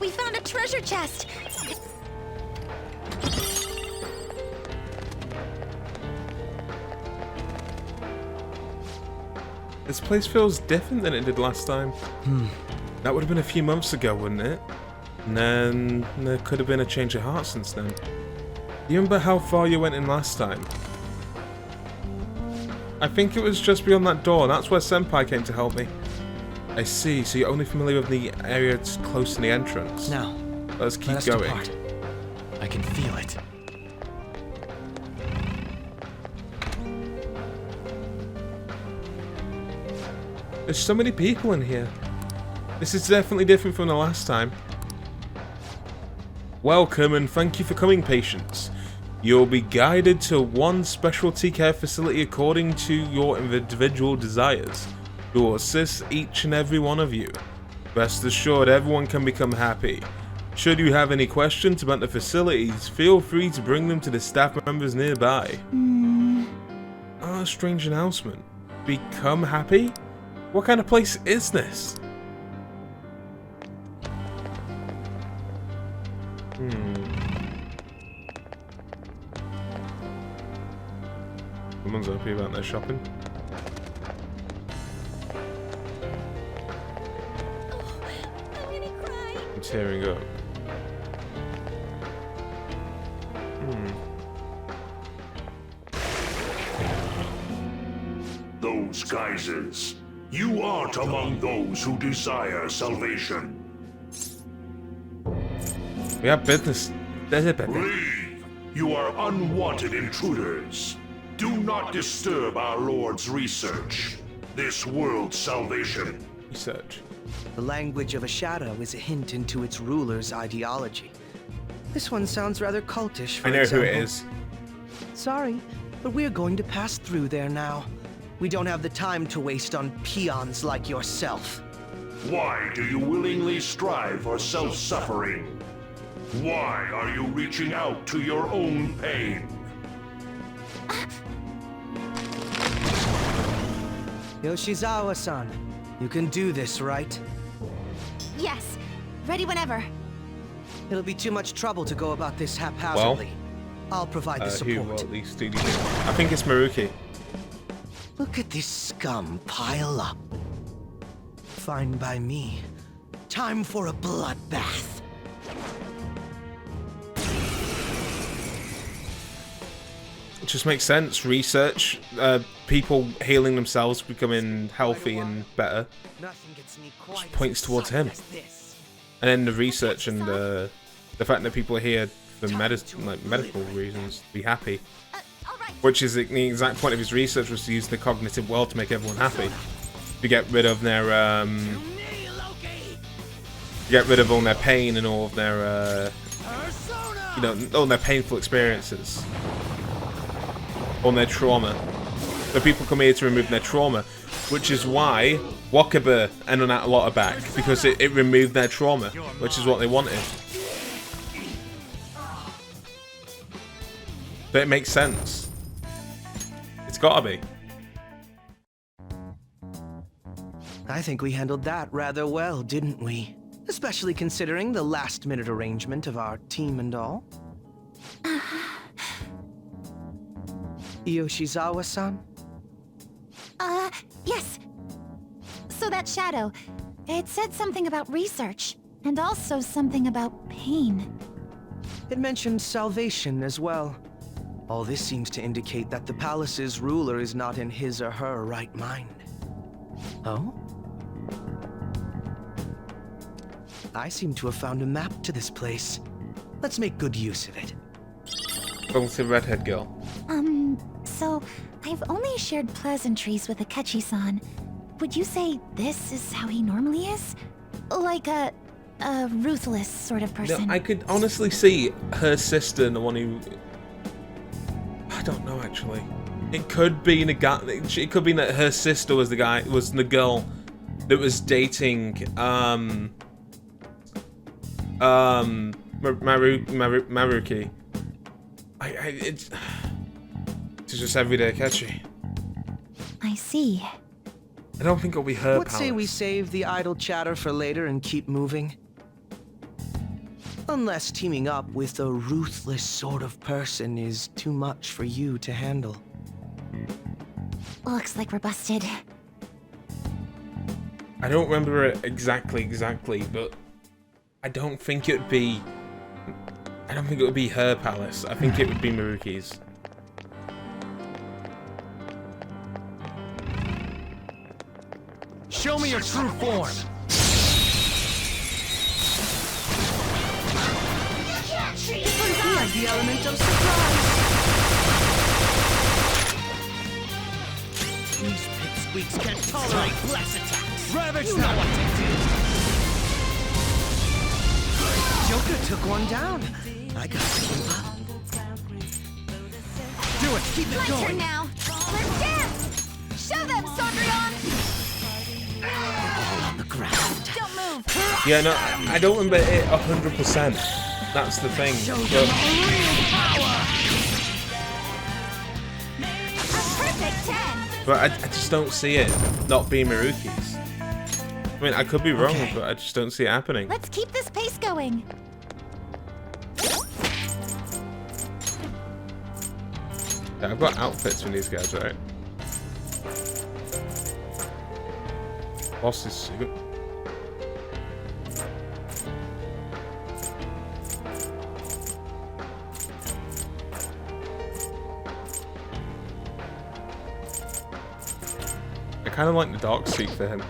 We found a treasure chest! This place feels different than it did last time. That would have been a few months ago, wouldn't it? And then there could have been a change of heart since then. You remember how far you went in last time? I think it was just beyond that door. That's where Senpai came to help me. I see, so you're only familiar with the area that's close to the entrance. Now, let's keep going. Depart. I can feel it. There's so many people in here. This is definitely different from the last time. Welcome and thank you for coming, patients. You'll be guided to one specialty care facility according to your individual desires. We will assist each and every one of you. Rest assured, everyone can become happy. Should you have any questions about the facilities, feel free to bring them to the staff members nearby. Ah, strange announcement. Become happy? What kind of place is this? Someone's happy about their shopping. I'm gonna cry. I'm tearing up. Those geysers. You aren't among those who desire salvation. We have business. Leave! You are unwanted intruders. Do not disturb our Lord's research. This world's salvation. Research. The language of a shadow is a hint into its ruler's ideology. This one sounds rather cultish, for I know who it example. is. Sorry, but we're going to pass through there now. We don't have the time to waste on peons like yourself. Why do you willingly strive for self-suffering? Why are you reaching out to your own pain? Yoshizawa-san, you can do this, right? Yes, ready whenever. It'll be too much trouble to go about this haphazardly. I'll provide the Who support. at least do you think? I think it's Maruki. Look at this scum pile up. Fine by me. Time for a bloodbath. It just makes sense. Research, people healing themselves, becoming healthy and better. Nothing gets me quite Just points towards him. as this. And then the research and the fact that people are here for medical reasons to be happy. Alright. Which is the exact point of his research, was to use the cognitive world to make everyone happy. To get rid of their get rid of all their pain and all of their you know, all their painful experiences. All their trauma. So people come here to remove their trauma, which is why Wakaba and Onat are back, because it removed their trauma, which is what they wanted. But it makes sense. It's gotta be. I think we handled that rather well, didn't we? Especially considering the last-minute arrangement of our team and all. Yoshizawa-san? Yes. So that shadow, it said something about research, and also something about pain. It mentioned salvation as well. All this seems to indicate that the palace's ruler is not in his or her right mind. Oh? I seem to have found a map to this place. Let's make good use of it. Going to the redhead girl. So I've only shared pleasantries with Akechi-san. Would you say this is how he normally is? Like a ruthless sort of No, person? I could honestly see her sister and the one who... I don't know, actually. It could be the guy. It could be that her sister was the girl that was dating Maruki. It's just everyday Akechi. I see. I don't think it'll be her. What say we save the idle chatter for later and keep moving? Unless teaming up with a ruthless sort of person is too much for you to handle. Looks like we're busted. I don't remember it exactly, but I don't think it would be... I don't think it would be her palace. I think it would be Maruki's. Show me your true form! Here's the element of surprise! These pipsqueaks can't tolerate blast attacks. Ravage You know what to do. Joker took one down. I got to keep up. Do it, keep it My turn going. now. Let's dance! Show them, Sondrion! On the ground. Don't move! Yeah, no, I don't remember it 100%. That's the thing. Show But them real power! A perfect 10! but I just don't see it not being Maruki's. I mean, I could be wrong, Okay. but I just don't see it happening. Let's keep this pace going. Yeah, I've got outfits from these guys, right? Boss's suit. I kind of like the dark suit for him.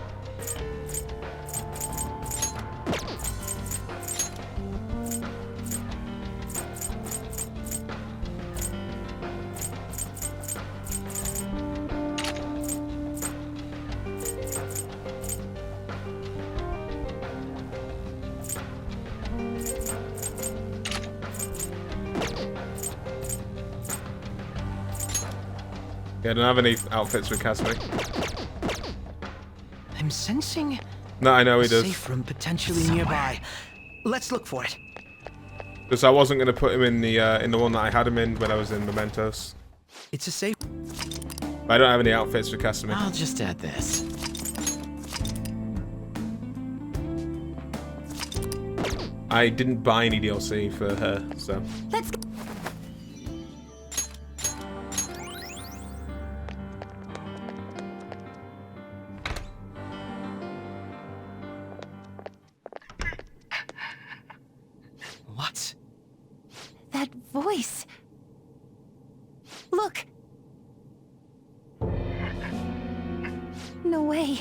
Yeah, I don't have any outfits with Casimir. I'm sensing No, I know a he does. safe room potentially nearby. Let's look for it. Because I wasn't going to put him in the one that I had him in when I was in Mementos. It's a safe... But I don't have any outfits for Casimir. I'll just add this. I didn't buy any DLC for her, so... Let's go. What? That voice. Look. No way.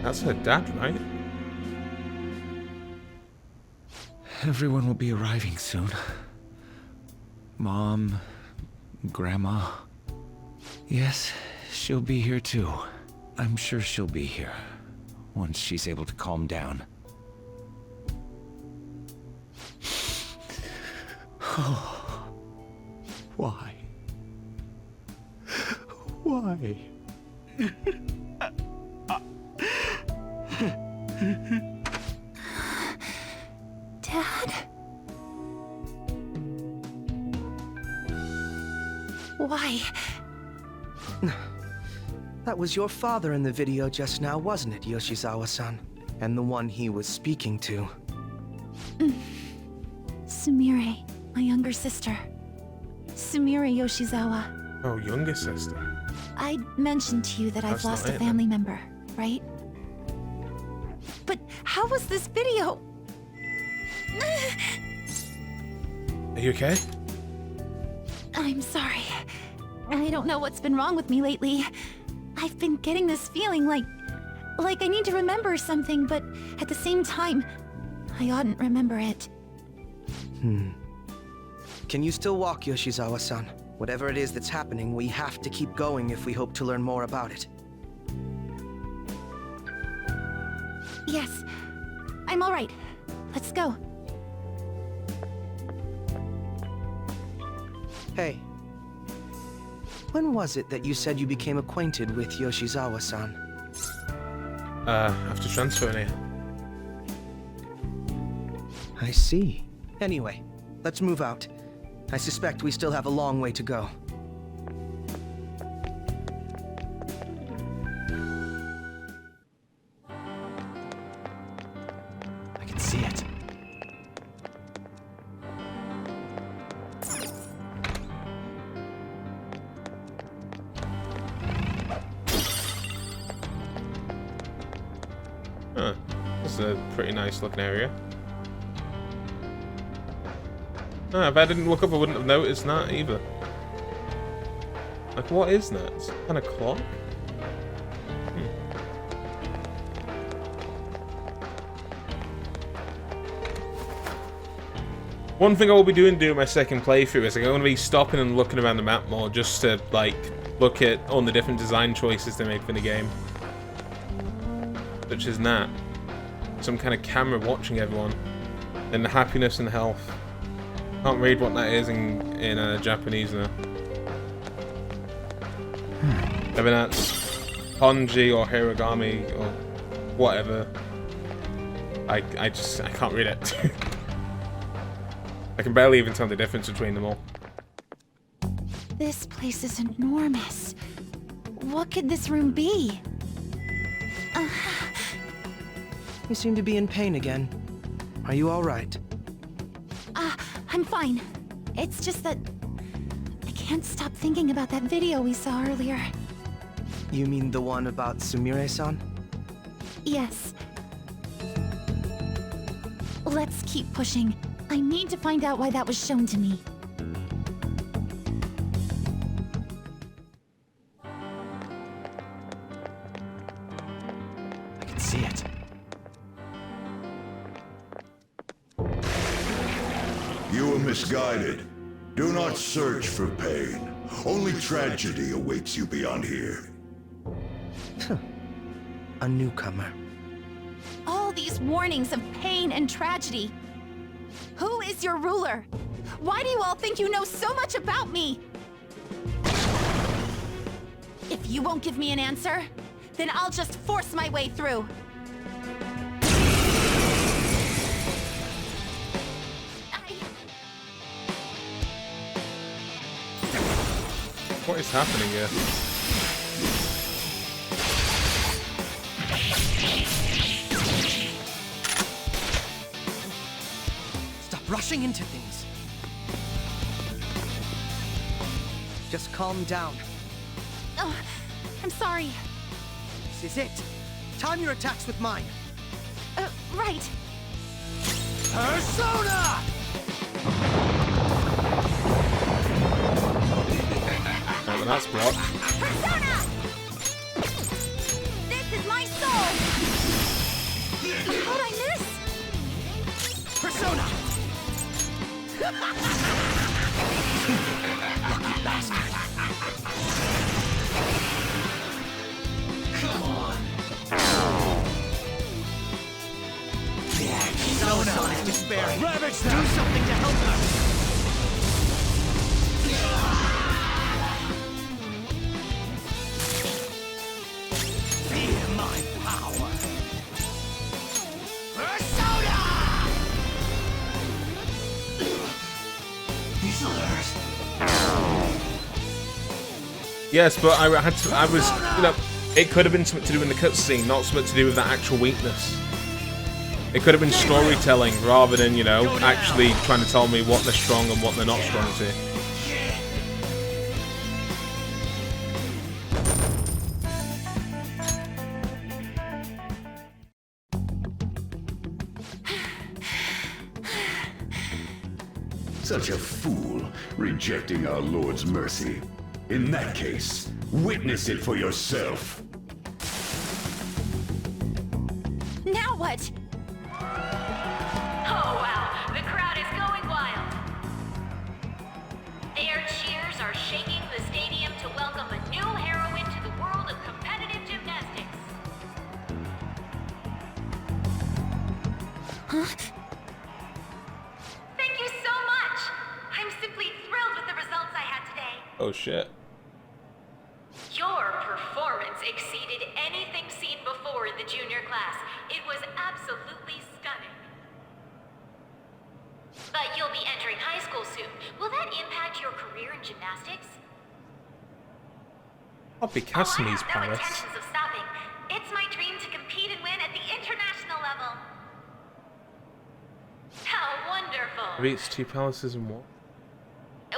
That's her dad, right? Everyone will be arriving soon. Mom, Grandma. Yes, she'll be here too. I'm sure she'll be here once she's able to calm down. Why? Why? Dad? Why? That was your father in the video just now, wasn't it, Yoshizawa-san? And the one he was speaking to. Sumire, my younger sister. Sumire Yoshizawa. Oh, younger sister. I mentioned to you that I've That's not lost a it, family member, right? But how was this video? Are you okay? I'm sorry. I don't know what's been wrong with me lately. I've been getting this feeling like I need to remember something, but at the same time, I oughtn't remember it. Can you still walk, Yoshizawa-san? Whatever it is that's happening, we have to keep going if we hope to learn more about it. Yes, I'm all right. Let's go. Hey. When was it that you said you became acquainted with Yoshizawa-san? After transferring here. I see. Anyway, let's move out. I suspect we still have a long way to go. is a pretty nice looking area. Ah, if I didn't look up, I wouldn't have noticed that either. Like, what is that? It's kind of clock? One thing I will be doing during my second playthrough is I'm going to be stopping and looking around the map more just to, like, look at all the different design choices they make for the game. Such as that. Some kind of camera watching everyone. And the happiness and health. Can't read what that is in Japanese now. Maybe that's Honji or Hiragami or whatever. I can't read it. I can barely even tell the difference between them all. This place is enormous. What could this room be? You seem to be in pain again. Are you all right? I'm fine. It's just that I can't stop thinking about that video we saw earlier. You mean the one about Sumire-san? Yes. Let's keep pushing. I need to find out why that was shown to me. I can see it. You were misguided. Do not search for pain. Only tragedy awaits you beyond here. A newcomer. All these warnings of pain and tragedy. Who is your ruler? Why do you all think you know so much about me? If you won't give me an answer, then I'll just force my way through. What is happening here? Stop rushing into things. Just calm down. Oh, I'm sorry. This is it. Time your attacks with mine. Right. Persona! Oh, well, that's blocked. Persona! This is my soul! How'd I miss? Persona! Lucky bastard. Come on. Persona is despairing. Ravage them. Do something to help her. Feel my power. Persona! These others. Yes, but I was, you know, it could have been something to do in the cutscene, not something to do with that actual weakness. It could have been storytelling rather than, you know, actually trying to tell me what they're strong and what they're not strong to. Such a fool, rejecting our Lord's mercy. In that case, witness it for yourself. Now what? Oh wow, the crowd is going wild. Their cheers are shaking the stadium to welcome a new heroine to the world of competitive gymnastics. Huh? Thank you so much. I'm simply thrilled with the results I had today. Oh shit. Your performance exceeded anything seen before in the junior class. It was absolutely stunning. But you'll be entering high school soon. Will that impact your career in gymnastics? I'll be casting these No palace. intentions of stopping. It's my dream to compete and win at the international level. How wonderful. Maybe it's two palaces and what?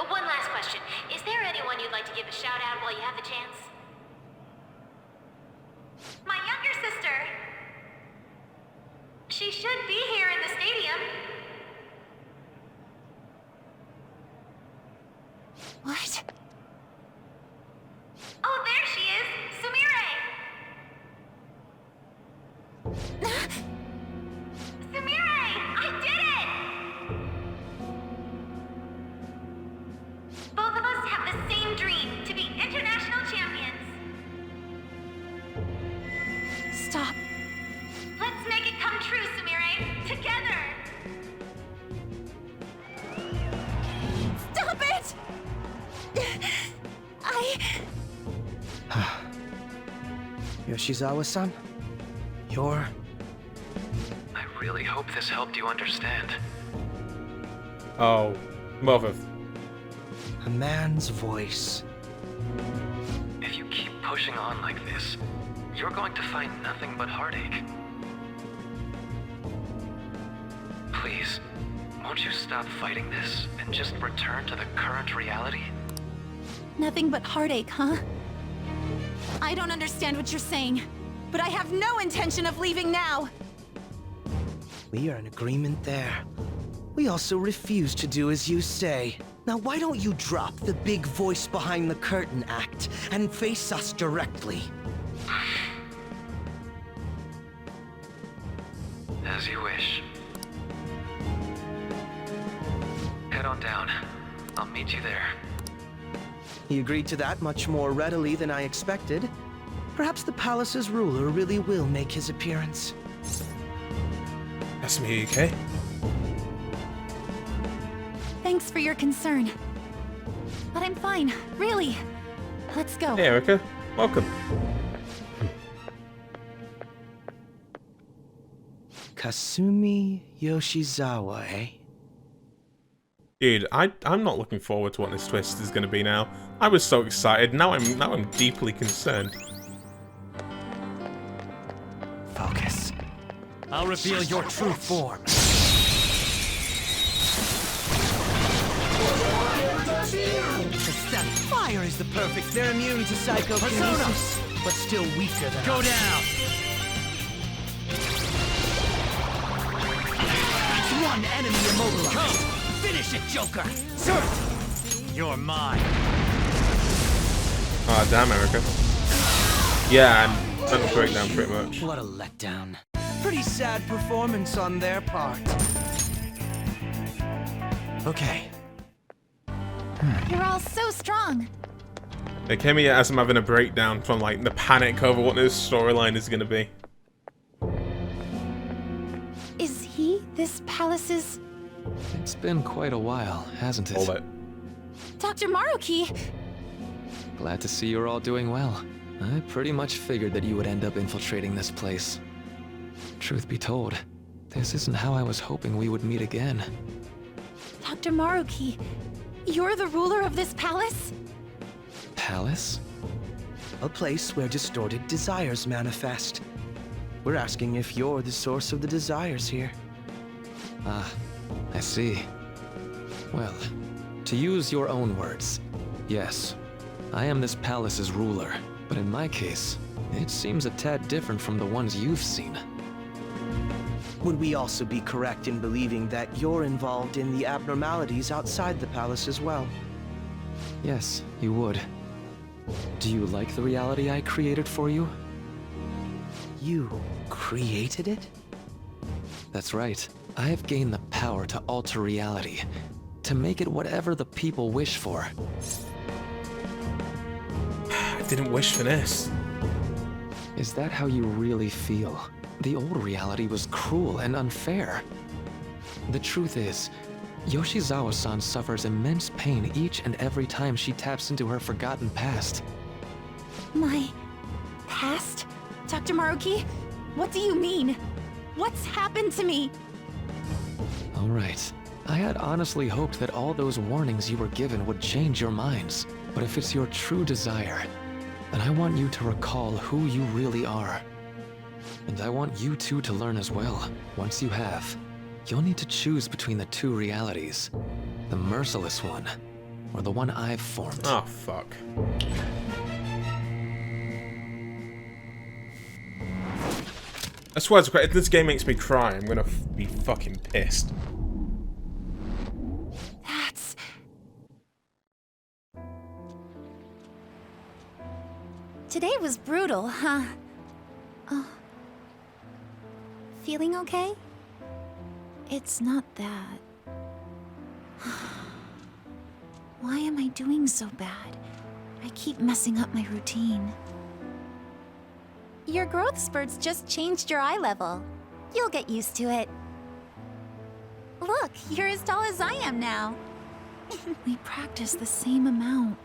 One last question. Is there anyone you'd like to give a shout out while you have the chance? My younger sister. She What? Oh, there she is! Sumire! Sumire! I did it! Both of us have the same dream, to be international champions. Stop. Let's make it come true, Sumire! Together! Stop it! Yoshizawa-san? You're... I really hope this helped you understand. Oh, mother. a man's voice. If you keep pushing on like this, you're going to find nothing but heartache. Please, won't you stop fighting this and just return to the current reality? Nothing but heartache, huh? I don't understand what you're saying, but I have no intention of leaving now. We are in agreement there. We also refuse to do as you say. Now why don't you drop the big voice behind the curtain act and face us directly? As you wish. Head on down. I'll meet you there. He agreed to that much more readily than I expected. Perhaps the palace's ruler really will make his appearance. That's me, okay? Thanks for your concern. But I'm fine, really. Let's go. Hey, Erica. Welcome. Kasumi Yoshizawa, eh? Dude, I'm not looking forward to what this twist is going to be now. I was so excited. Now I'm deeply concerned. Focus. I'll reveal your true form. That fire is the perfect. They're immune to psychokinesis, but still weaker than Go us. down! One enemy immobilized. Come! Finish it, Joker! Sir! You're mine. Ah, damn, Erica. Yeah, I'm mental breakdown pretty much. What a letdown. Pretty sad performance on their part. Okay. You're all so strong. They came here as I'm having a breakdown from like the panic over what this storyline is going to be. Is he this palace's It's been quite a while, hasn't it? Hold it. Dr. Maruki? Glad to see you're all doing well. I pretty much figured that you would end up infiltrating this place. Truth be told, this isn't how I was hoping we would meet again. Dr. Maruki, you're the ruler of this palace? Palace? A place where distorted desires manifest. We're asking if you're the source of the desires here. Ah, I see. Well, to use your own words, yes, I am this palace's ruler, but in my case, it seems a tad different from the ones you've seen. Would we also be correct in believing that you're involved in the abnormalities outside the palace as well? Yes, you would. Do you like the reality I created for you? You created it? That's right. I have gained the power to alter reality, to make it whatever the people wish for. I didn't wish for this. Is that how you really feel? The old reality was cruel and unfair. The truth is, Yoshizawa-san suffers immense pain each and every time she taps into her forgotten past. My past? Dr. Maruki? What do you mean? What's happened to me? All right. I had honestly hoped that all those warnings you were given would change your minds. But if it's your true desire, then I want you to recall who you really are. And I want you two to learn as well. Once you have, you'll need to choose between the two realities. The merciless one, or the one I've formed. Oh, fuck. I swear to God, if this game makes me cry, I'm gonna be fucking pissed. Today was brutal, huh? Oh. Feeling okay? It's not that. Why am I doing so bad? I keep messing up my routine. Your growth spurts just changed your eye level. You'll get used to it. Look, you're as tall as I am now. We practice the same amount.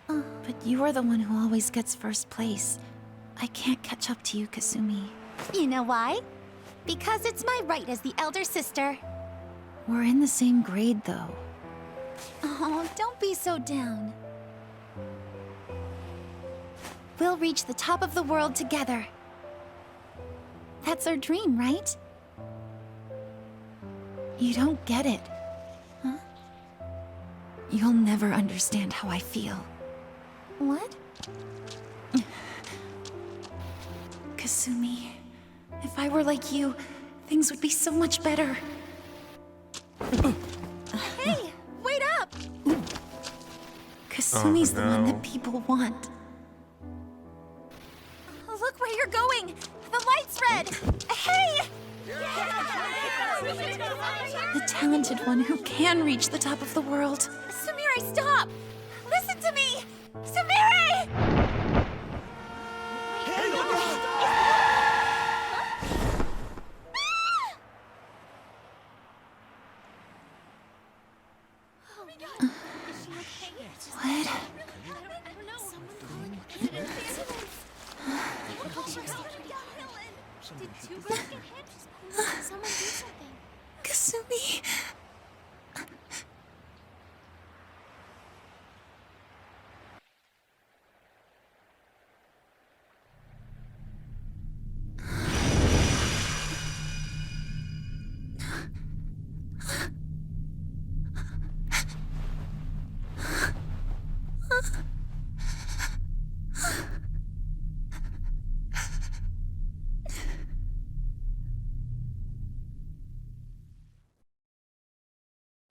But you are the one who always gets first place. I can't catch up to you, Kasumi. You know why? Because it's my right as the elder sister. We're in the same grade, though. Oh, don't be so down. We'll reach the top of the world together. That's our dream, right? You don't get it, huh? You'll never understand how I feel. What? Kasumi, if I were like you, things would be so much better. Hey, wait up! Kasumi's the one that people want. Look where you're going! The light's red! Hey! The talented one who can reach the top of the world. Sumire, stop! Listen to me! Sumire! What? Kasumi.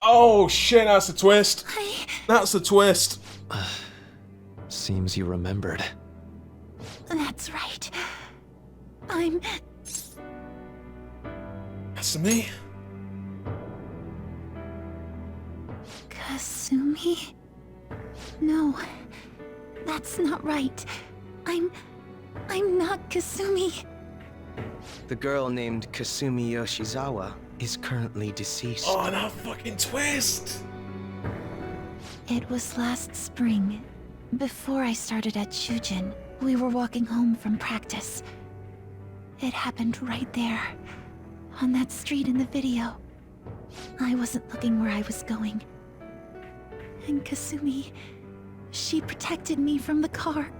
Oh shit, that's a twist. That's a twist. Seems you remembered. That's right. I'm... Kasumi? Kasumi? No, that's not right. I'm not Kasumi. The girl named Kasumi Yoshizawa is currently deceased. Oh, that fucking twist! It was last spring, before I started at Shujin. We were walking home from practice. It happened right there, on that street in the video. I wasn't looking where I was going. And Kasumi, she protected me from the car.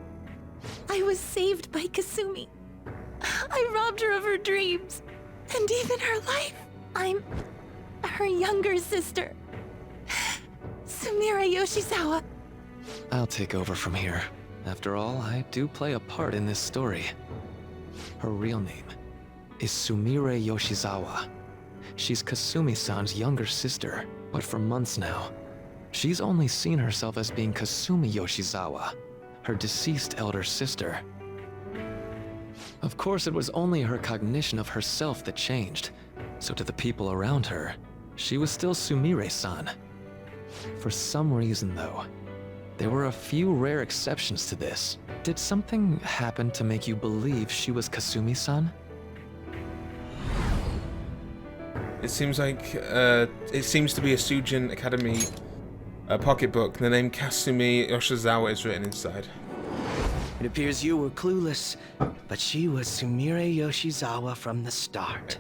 I was saved by Kasumi. I robbed her of her dreams, and even her life. I'm her younger sister, Sumire Yoshizawa. I'll take over from here. After all, I do play a part in this story. Her real name is Sumire Yoshizawa. She's Kasumi-san's younger sister, but for months now, she's only seen herself as being Kasumi Yoshizawa, her deceased elder sister. Of course, it was only her cognition of herself that changed, so to the people around her, she was still Sumire-san. For some reason, though, there were a few rare exceptions to this. Did something happen to make you believe she was Kasumi-san? It seems like, it seems to be a Sujin Academy pocketbook. The name Kasumi Yoshizawa is written inside. It appears you were clueless, but she was Sumire Yoshizawa from the start.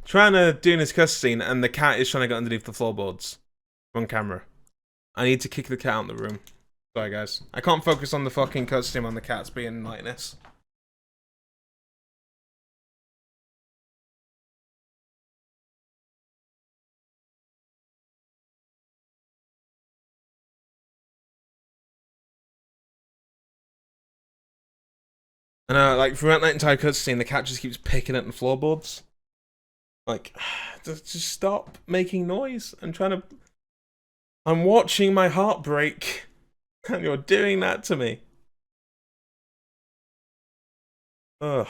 Trying to do this cutscene, and the cat is trying to get underneath the floorboards. On camera. I need to kick the cat out of the room. Sorry, guys. I can't focus on the fucking cutscene on the cats being like this. And like throughout that entire cutscene, the cat just keeps picking at the floorboards. Like, just stop making noise. I'm watching my heart break, and you're doing that to me. Ugh.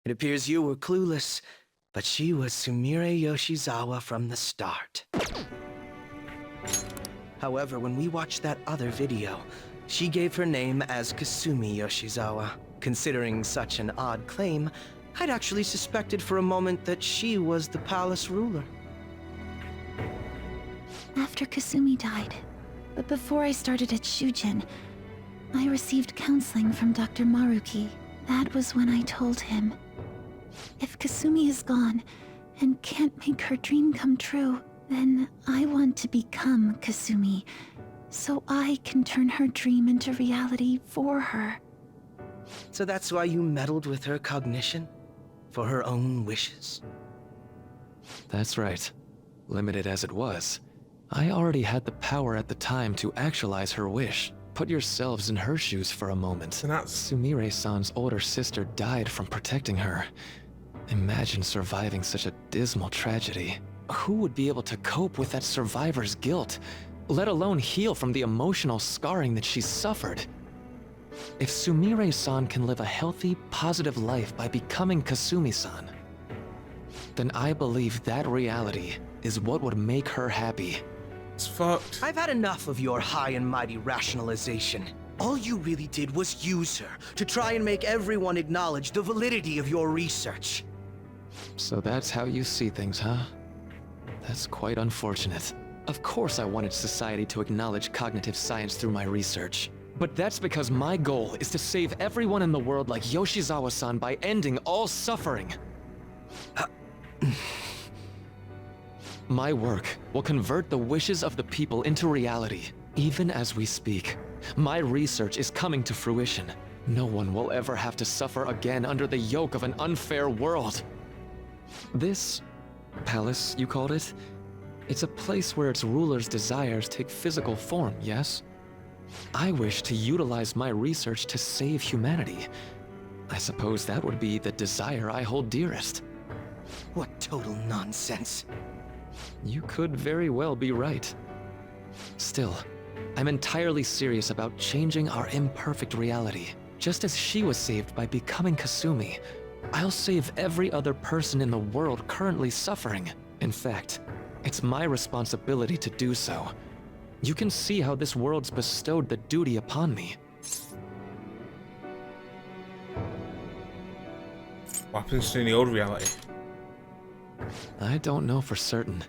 It appears you were clueless, but she was Sumire Yoshizawa from the start. However, when we watched that other video, she gave her name as Kasumi Yoshizawa. Considering such an odd claim, I'd actually suspected for a moment that she was the palace ruler. After Kasumi died, but before I started at Shujin, I received counseling from Dr. Maruki. That was when I told him, if Kasumi is gone and can't make her dream come true, then I want to become Kasumi, so I can turn her dream into reality for her. So that's why you meddled with her cognition? For her own wishes? That's right. Limited as it was, I already had the power at the time to actualize her wish. Put yourselves in her shoes for a moment. And that's... Sumire-san's older sister died from protecting her. Imagine surviving such a dismal tragedy. Who would be able to cope with that survivor's guilt, let alone heal from the emotional scarring that she's suffered? If Sumire-san can live a healthy, positive life by becoming Kasumi-san, then I believe that reality is what would make her happy. It's fucked. I've had enough of your high and mighty rationalization. All you really did was use her to try and make everyone acknowledge the validity of your research. So that's how you see things, huh? That's quite unfortunate. Of course I wanted society to acknowledge cognitive science through my research. But that's because my goal is to save everyone in the world like Yoshizawa-san by ending all suffering. My work will convert the wishes of the people into reality, even as we speak. My research is coming to fruition. No one will ever have to suffer again under the yoke of an unfair world. This palace, you called it? It's a place where its ruler's desires take physical form, yes? I wish to utilize my research to save humanity. I suppose that would be the desire I hold dearest. What total nonsense. You could very well be right. Still, I'm entirely serious about changing our imperfect reality. Just as she was saved by becoming Kasumi, I'll save every other person in the world currently suffering. In fact, it's my responsibility to do so. You can see how this world's bestowed the duty upon me. What happens to the old reality? I don't know for certain.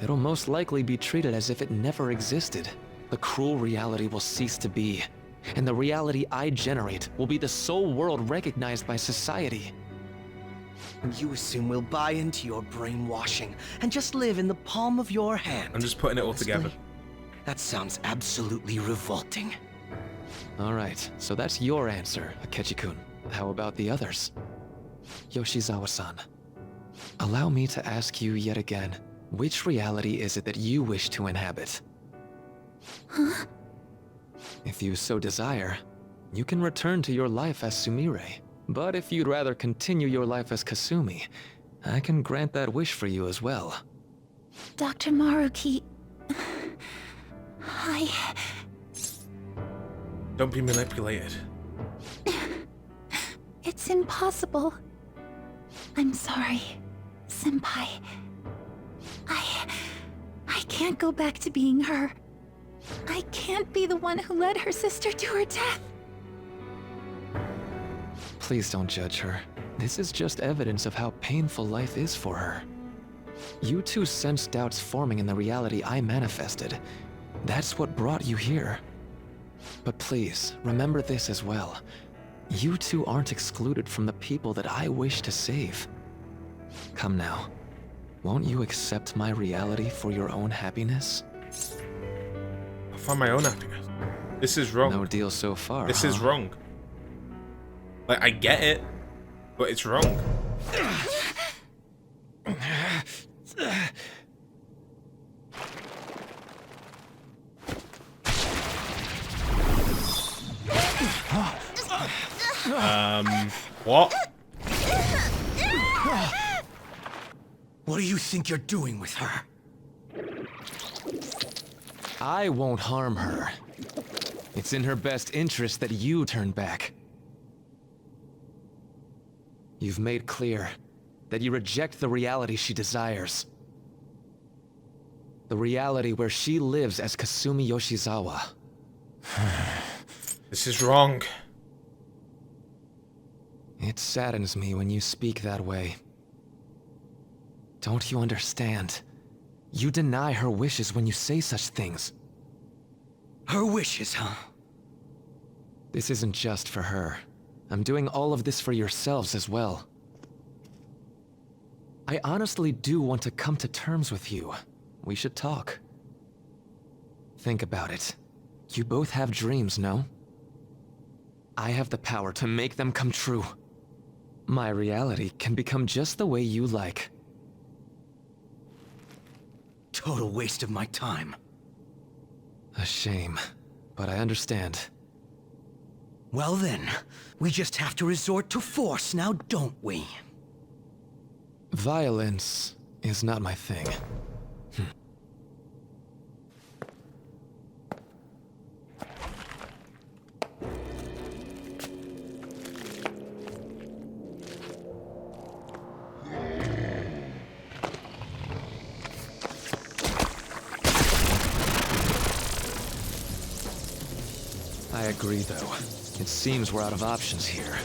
It'll most likely be treated as if it never existed. The cruel reality will cease to be, and the reality I generate will be the sole world recognized by society. And you assume we'll buy into your brainwashing and just live in the palm of your hand. I'm just putting it all together. That sounds absolutely revolting. Alright, so that's your answer, Akechi-kun. How about the others? Yoshizawa-san, allow me to ask you yet again, which reality is it that you wish to inhabit? Huh? If you so desire, you can return to your life as Sumire. But if you'd rather continue your life as Kasumi, I can grant that wish for you as well. Dr. Maruki... Don't be manipulated. It's impossible. I'm sorry, Senpai. I can't go back to being her. I can't be the one who led her sister to her death. Please don't judge her. This is just evidence of how painful life is for her. You two sensed doubts forming in the reality I manifested. That's what brought you here. But please, remember this as well. You two aren't excluded from the people that I wish to save. Come now. Won't you accept my reality for your own happiness? I find my own happiness. This is wrong. No deal so far, This huh? is wrong. Like, I get it, but it's wrong. What? What do you think you're doing with her? I won't harm her. It's in her best interest that you turn back. You've made clear that you reject the reality she desires. The reality where she lives as Kasumi Yoshizawa. This is wrong. It saddens me when you speak that way. Don't you understand? You deny her wishes when you say such things. Her wishes, huh? This isn't just for her. I'm doing all of this for yourselves as well. I honestly do want to come to terms with you. We should talk. Think about it. You both have dreams, no? I have the power to make them come true. My reality can become just the way you like. Total waste of my time. A shame, but I understand. Well then, we just have to resort to force now, don't we? Violence is not my thing. I agree, though. It seems we're out of options here.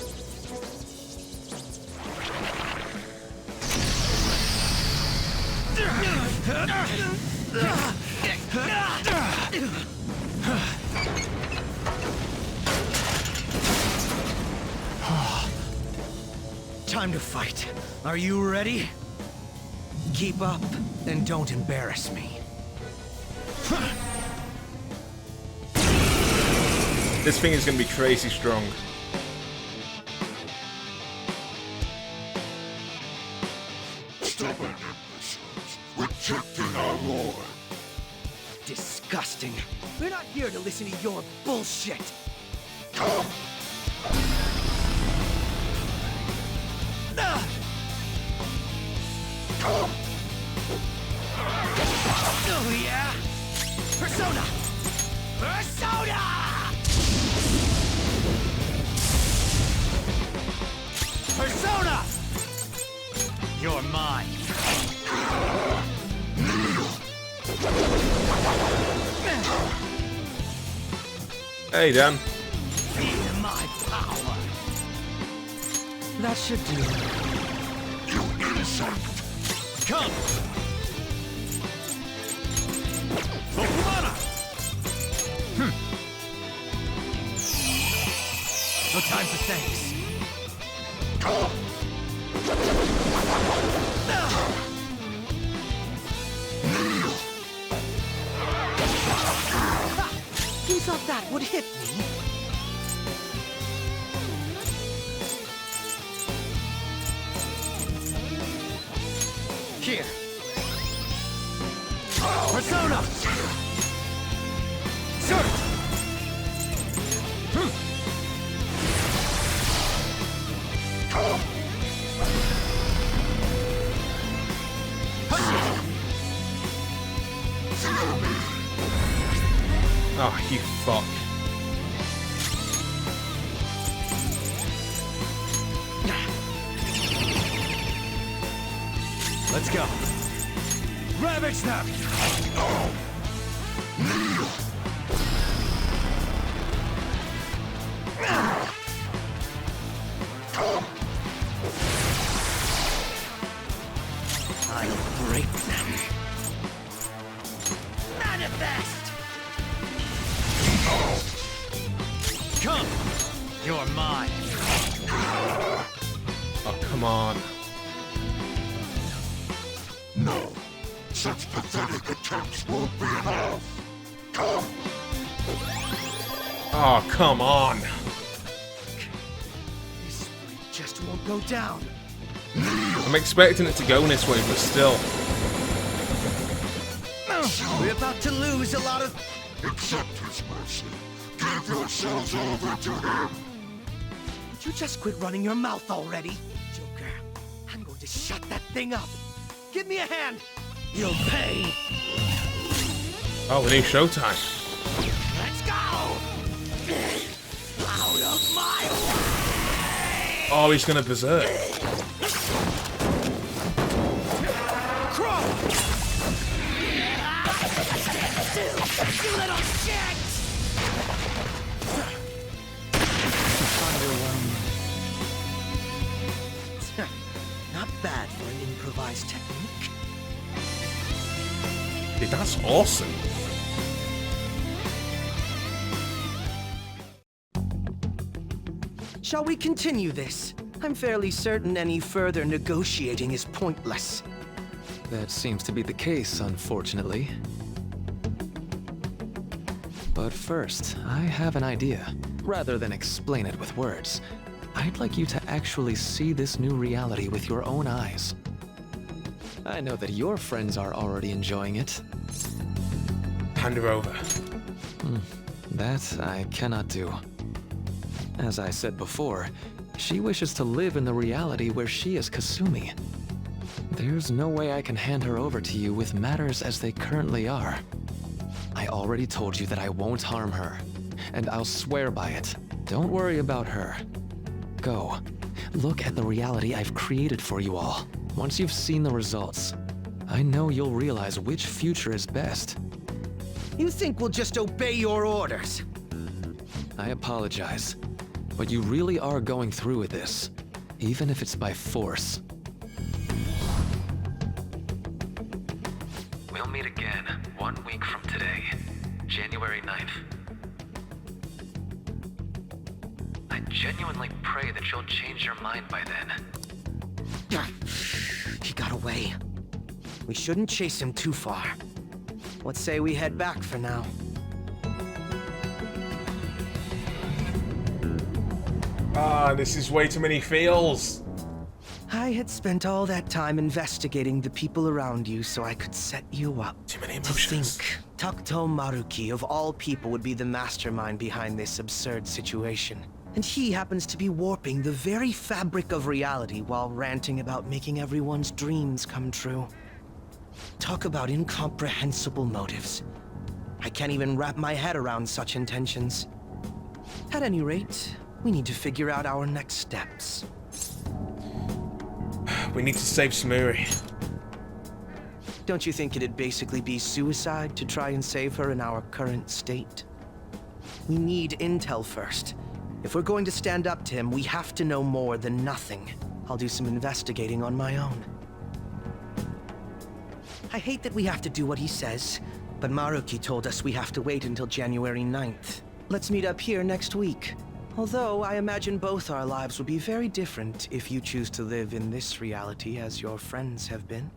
Time to fight. Are you ready? Keep up, and don't embarrass me. This thing is going to be crazy strong. Stubborn imbeciles, rejecting our lord. Disgusting. We're not here to listen to your bullshit. Come! Come! Oh yeah? Persona! Persona! Persona! You're mine. Hey, Dan. Feel my power. That should do it. You insect! Come! Vaughan! No time for thanks. Come! Who thought that would hit me? Here. Persona! Surf! Oh, you fuck. Let's go. Ravage them! I'll break them. Manifest! Come! You're mine. Oh, come on. No. Such pathetic attempts won't be enough. Come! Oh, come on. This fight just won't go down. I'm expecting it to go this way, but still. We're about to lose a lot of... Accept his mercy. Give yourselves over to him. Would you just quit running your mouth already? Joker, I'm going to shut that thing up. Give me a hand. You'll pay. Oh, we need showtime. Let's go! Oh, he's gonna berserk. You little shit! Not bad for an improvised technique. Dude, that's awesome. Shall we continue this? I'm fairly certain any further negotiating is pointless. That seems to be the case, unfortunately. But first, I have an idea. Rather than explain it with words, I'd like you to actually see this new reality with your own eyes. I know that your friends are already enjoying it. Hand her over. That I cannot do. As I said before, she wishes to live in the reality where she is Kasumi. There's no way I can hand her over to you with matters as they currently are. I already told you that I won't harm her, and I'll swear by it. Don't worry about her. Go. Look at the reality I've created for you all. Once you've seen the results, I know you'll realize which future is best. You think we'll just obey your orders? I apologize, but you really are going through with this, even if it's by force. We'll meet again 1 week from today, January 9th. I genuinely pray that you'll change your mind by then. He got away. We shouldn't chase him too far. Let's say we head back for now. Ah, this is way too many feels. I had spent all that time investigating the people around you so I could set you up. Too many To emotions. think Takuto Maruki, of all people, would be the mastermind behind this absurd situation. And he happens to be warping the very fabric of reality while ranting about making everyone's dreams come true. Talk about incomprehensible motives. I can't even wrap my head around such intentions. At any rate, we need to figure out our next steps. We need to save Samuri. Don't you think it'd basically be suicide to try and save her in our current state? We need intel first. If we're going to stand up to him, we have to know more than nothing. I'll do some investigating on my own. I hate that we have to do what he says, but Maruki told us we have to wait until January 9th. Let's meet up here next week. Although I imagine both our lives will be very different if you choose to live in this reality as your friends have been.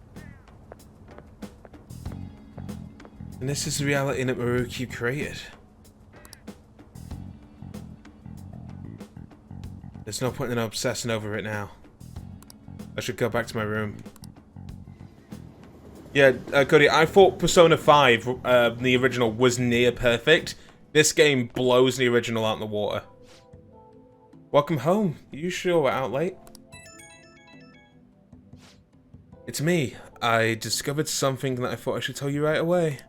And this is the reality that Maruki created. There's no point in obsessing over it now. I should go back to my room. Yeah, Cody, I thought Persona 5, the original, was near perfect. This game blows the original out in the water. Welcome home. You sure we're out late? It's me. I discovered something that I thought I should tell you right away.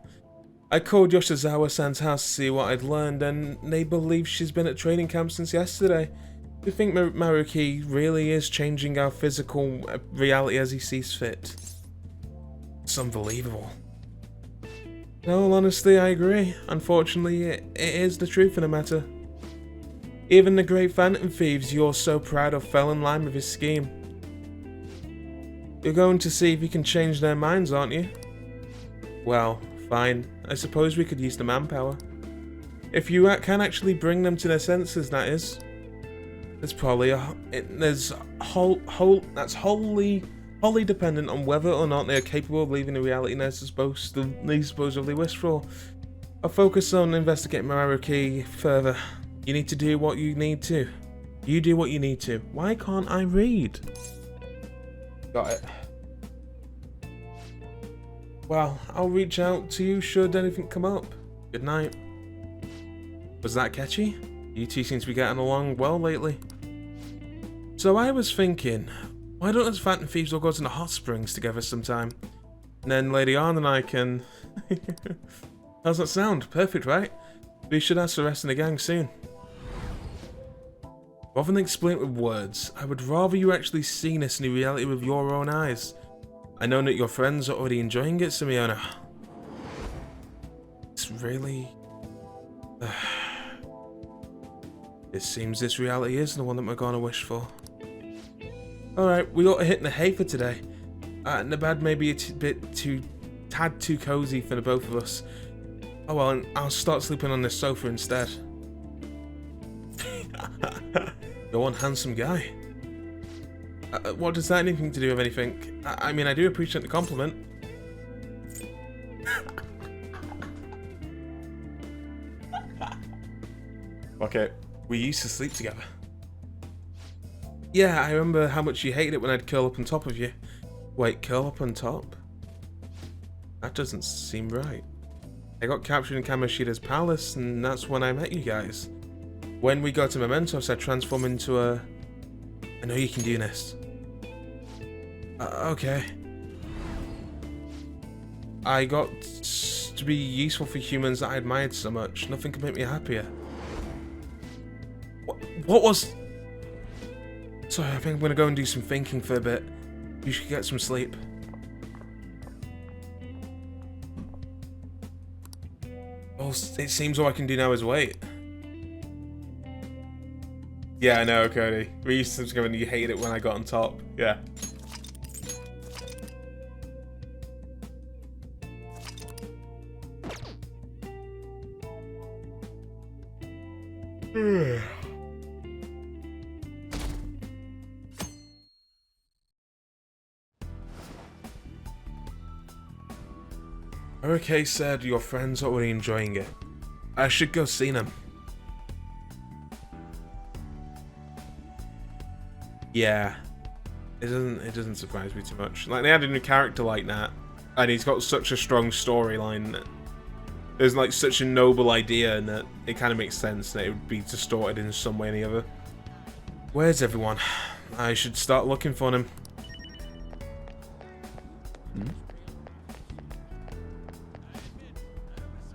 I called Yoshizawa-san's house to see what I'd learned, and they believe she's been at training camp since yesterday. We think Maruki really is changing our physical reality as he sees fit. It's unbelievable. No, honestly, I agree. Unfortunately, it is the truth of the matter. Even the great Phantom Thieves you're so proud of fell in line with his scheme. You're going to see if you can change their minds, aren't you? Well, fine. I suppose we could use the manpower. If you can actually bring them to their senses, that is. There's probably that's wholly dependent on whether or not they are capable of leaving the reality they're supposedly wish for. I'll focus on investigating Maruki further. You need to do what you need to. You do what you need to. Why can't I read? Got it. Well, I'll reach out to you should anything come up. Good night. Was that catchy? You two seem to be getting along well lately. So I was thinking, why don't us Phantom Thieves all go to the hot springs together sometime? And then Lady Arn and I can... How's that sound? Perfect, right? We should ask the rest of the gang soon. Rather than explain it with words, I would rather you actually see this new reality with your own eyes. I know that your friends are already enjoying it, Simeona. It's really... It seems this reality is the one that we're gonna wish for. Alright, we got a hit in the hay for today. And the bed may be a tad too cozy for the both of us. Oh well, and I'll start sleeping on this sofa instead. You're one handsome guy. What does that have anything to do with anything? I mean, I do appreciate the compliment. Okay, we used to sleep together. Yeah, I remember how much you hated it when I'd curl up on top of you. Wait, curl up on top? That doesn't seem right. I got captured in Kamoshida's palace, and that's when I met you guys. When we got to Mementos, I transformed into a... I know you can do this. Okay. I got to be useful for humans that I admired so much. Nothing could make me happier. What was... Sorry, I think I'm gonna go and do some thinking for a bit. You should get some sleep. All it seems all I can do now is wait. Yeah, I know, Cody. We used to go and you hated it when I got on top. Yeah. Okay, said your friends are already enjoying it. I should go see them. Yeah. It doesn't surprise me too much. Like, they added a new character like that, and he's got such a strong storyline. There's like such a noble idea, and that it kind of makes sense that it would be distorted in some way or the other. Where's everyone? I should start looking for them.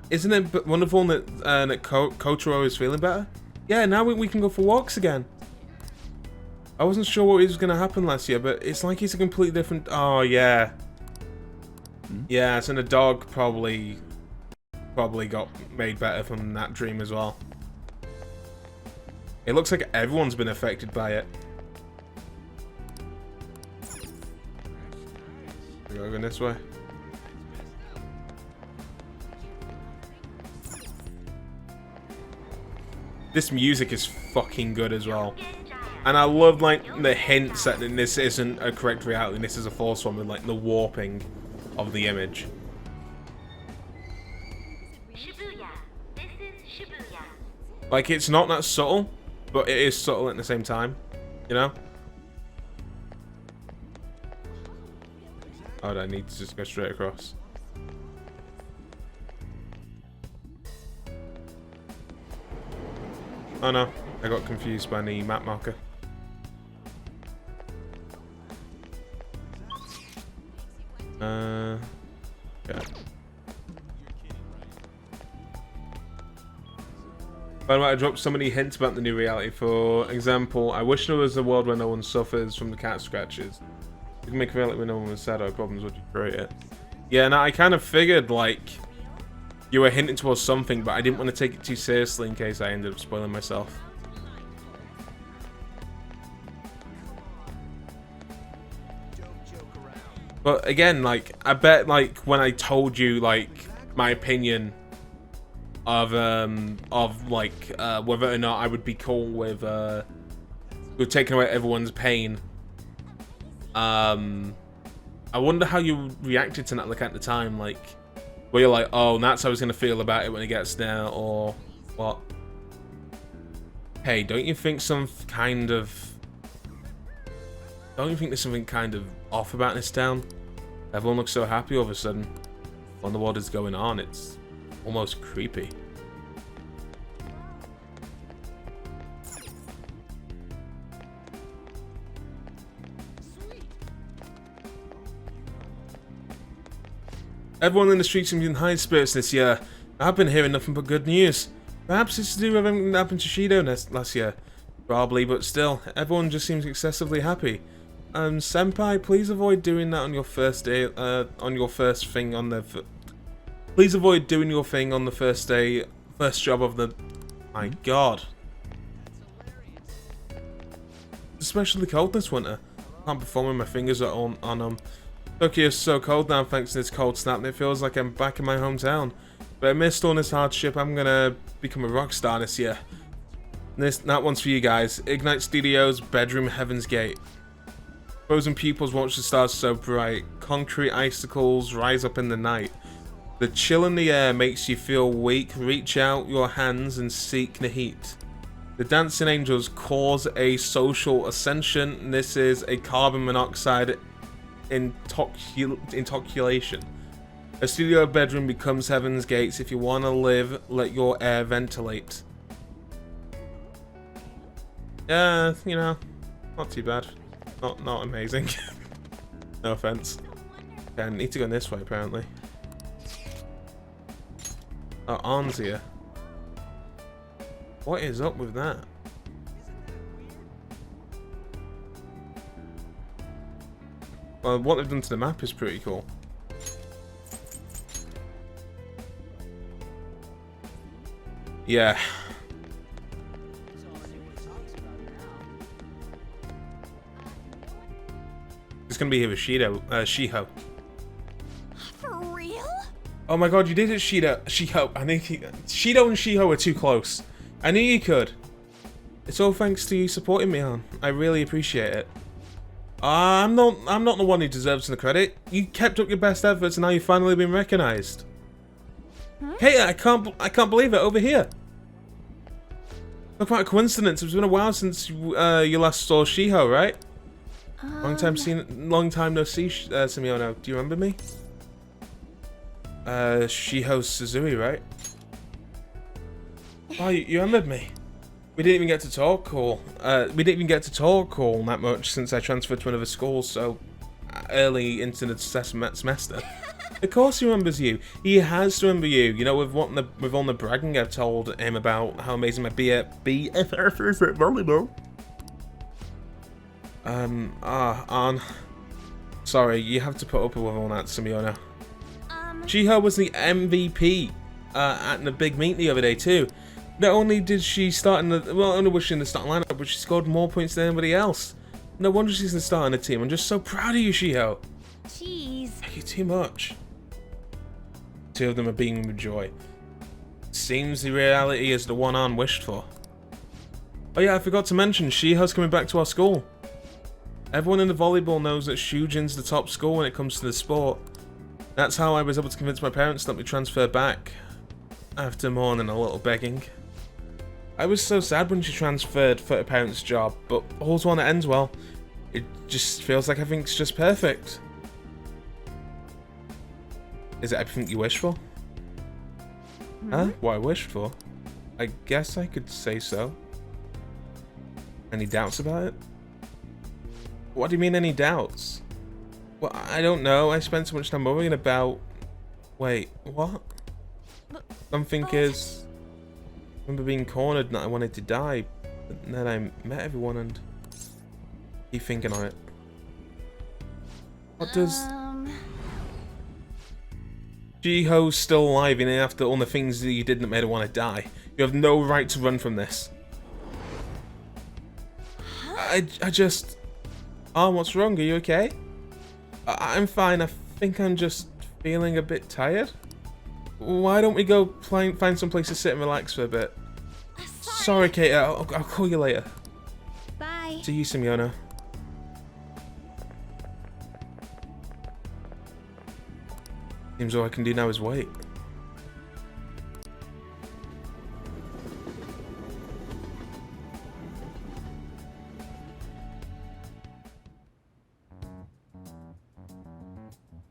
Isn't it wonderful that Kotaro is feeling better? Yeah, now we can go for walks again. I wasn't sure what was going to happen last year, but it's like he's a completely different... Oh, yeah. Yeah, so the dog probably got made better from that dream as well. It looks like everyone's been affected by it. We gotta go this way. This music is fucking good as well. And I love like the hints that this isn't a correct reality, this is a false one, with like the warping of the image. Shibuya. This is Shibuya. Like, it's not that subtle, but it is subtle at the same time, you know? Oh, I need to just go straight across. Oh no, I got confused by the map marker. Yeah. By the way, I dropped so many hints about the new reality. For example, I wish there was a world where no one suffers from the cat scratches. You can make a reality where no one was sad or problems would you create it. Yeah, no, I kind of figured, like, you were hinting towards something, but I didn't want to take it too seriously in case I ended up spoiling myself. But again, like, I bet, like, when I told you, like, my opinion of like, whether or not I would be cool with taking away everyone's pain, I wonder how you reacted to that, like, at the time, like, where you're like, oh, that's how I was going to feel about it when it gets there, or what? Hey, don't you think there's something kind of off about this town? Everyone looks so happy all of a sudden. When the world is going on, it's almost creepy. Everyone in the streets seems in high spirits this year. I've been hearing nothing but good news. Perhaps it's to do with everything that happened to Shido last year. Probably, but still, everyone just seems excessively happy. Senpai, please avoid doing that on your first day, on your first thing on the... Please avoid doing your thing on the first day, first job of the... My god. Especially cold this winter. Can't perform when my fingers are on them. Tokyo's so cold now thanks to this cold snap and it feels like I'm back in my hometown. But amidst all this hardship, I'm gonna become a rock star this year. That one's for you guys. Ignite Studios, Bedroom Heaven's Gate. Frozen pupils watch the stars so bright. Concrete icicles rise up in the night. The chill in the air makes you feel weak. Reach out your hands and seek the heat. The dancing angels cause a social ascension. This is a carbon monoxide intoxication. A studio bedroom becomes heaven's gates. If you want to live, let your air ventilate. Yeah, you know, not too bad. Not amazing. No offense. Okay, I need to go this way apparently. Oh, Arn's here. What is up with that? Well, what they've done to the map is pretty cool. Yeah. It's gonna be here with Shiho. For real? Oh my god, you did it, Shiho. I knew Shiho and Shiho are too close. I knew you could. It's all thanks to you supporting me, hon. I really appreciate it. I'm not the one who deserves the credit. You kept up your best efforts and now you've finally been recognized. Huh? Hey, I can't believe it, over here. Look, what a coincidence. It's been a while since you last saw Shiho, right? Long time no see, Simiono. Do you remember me? Shiho Suzui, right? Oh, you remembered me. We didn't even get to talk or that much since I transferred to another school so early into the semester. Of course he remembers you. He has to remember you. You know, with all the bragging I've told him about how amazing my BFF is at volleyball. Arn. Sorry, you have to put up with all that, Simiono. Shiho was the MVP at the big meet the other day too. Not only did she start in the, well, only was she in the starting lineup, but she scored more points than anybody else. No wonder she's in the starting the team. I'm just so proud of you, Shiho. Jeez. You're too much. Two of them are beaming with joy. Seems the reality is the one Arn wished for. Oh yeah, I forgot to mention, Shiho's coming back to our school. Everyone in the volleyball knows that Shujin's the top school when it comes to the sport. That's how I was able to convince my parents to let me transfer back. After more than a little begging. I was so sad when she transferred for her parents' job, but all's one that ends well. It just feels like everything's just perfect. Is it everything you wish for? Huh? What I wished for? I guess I could say so. Any doubts about it? What do you mean, any doubts? Well, I don't know. I spent so much time worrying about... Wait, what? Something is... I remember being cornered and that I wanted to die, but then I met everyone and... Keep thinking on it. What does... Shiho's still alive even after all the things that you did that made her want to die. You have no right to run from this. I just... Oh, what's wrong? Are you okay? I'm fine. I think I'm just feeling a bit tired. Why don't we go find some place to sit and relax for a bit? Sorry, Kate. I'll call you later. Bye. See you, Simiono. Seems all I can do now is wait.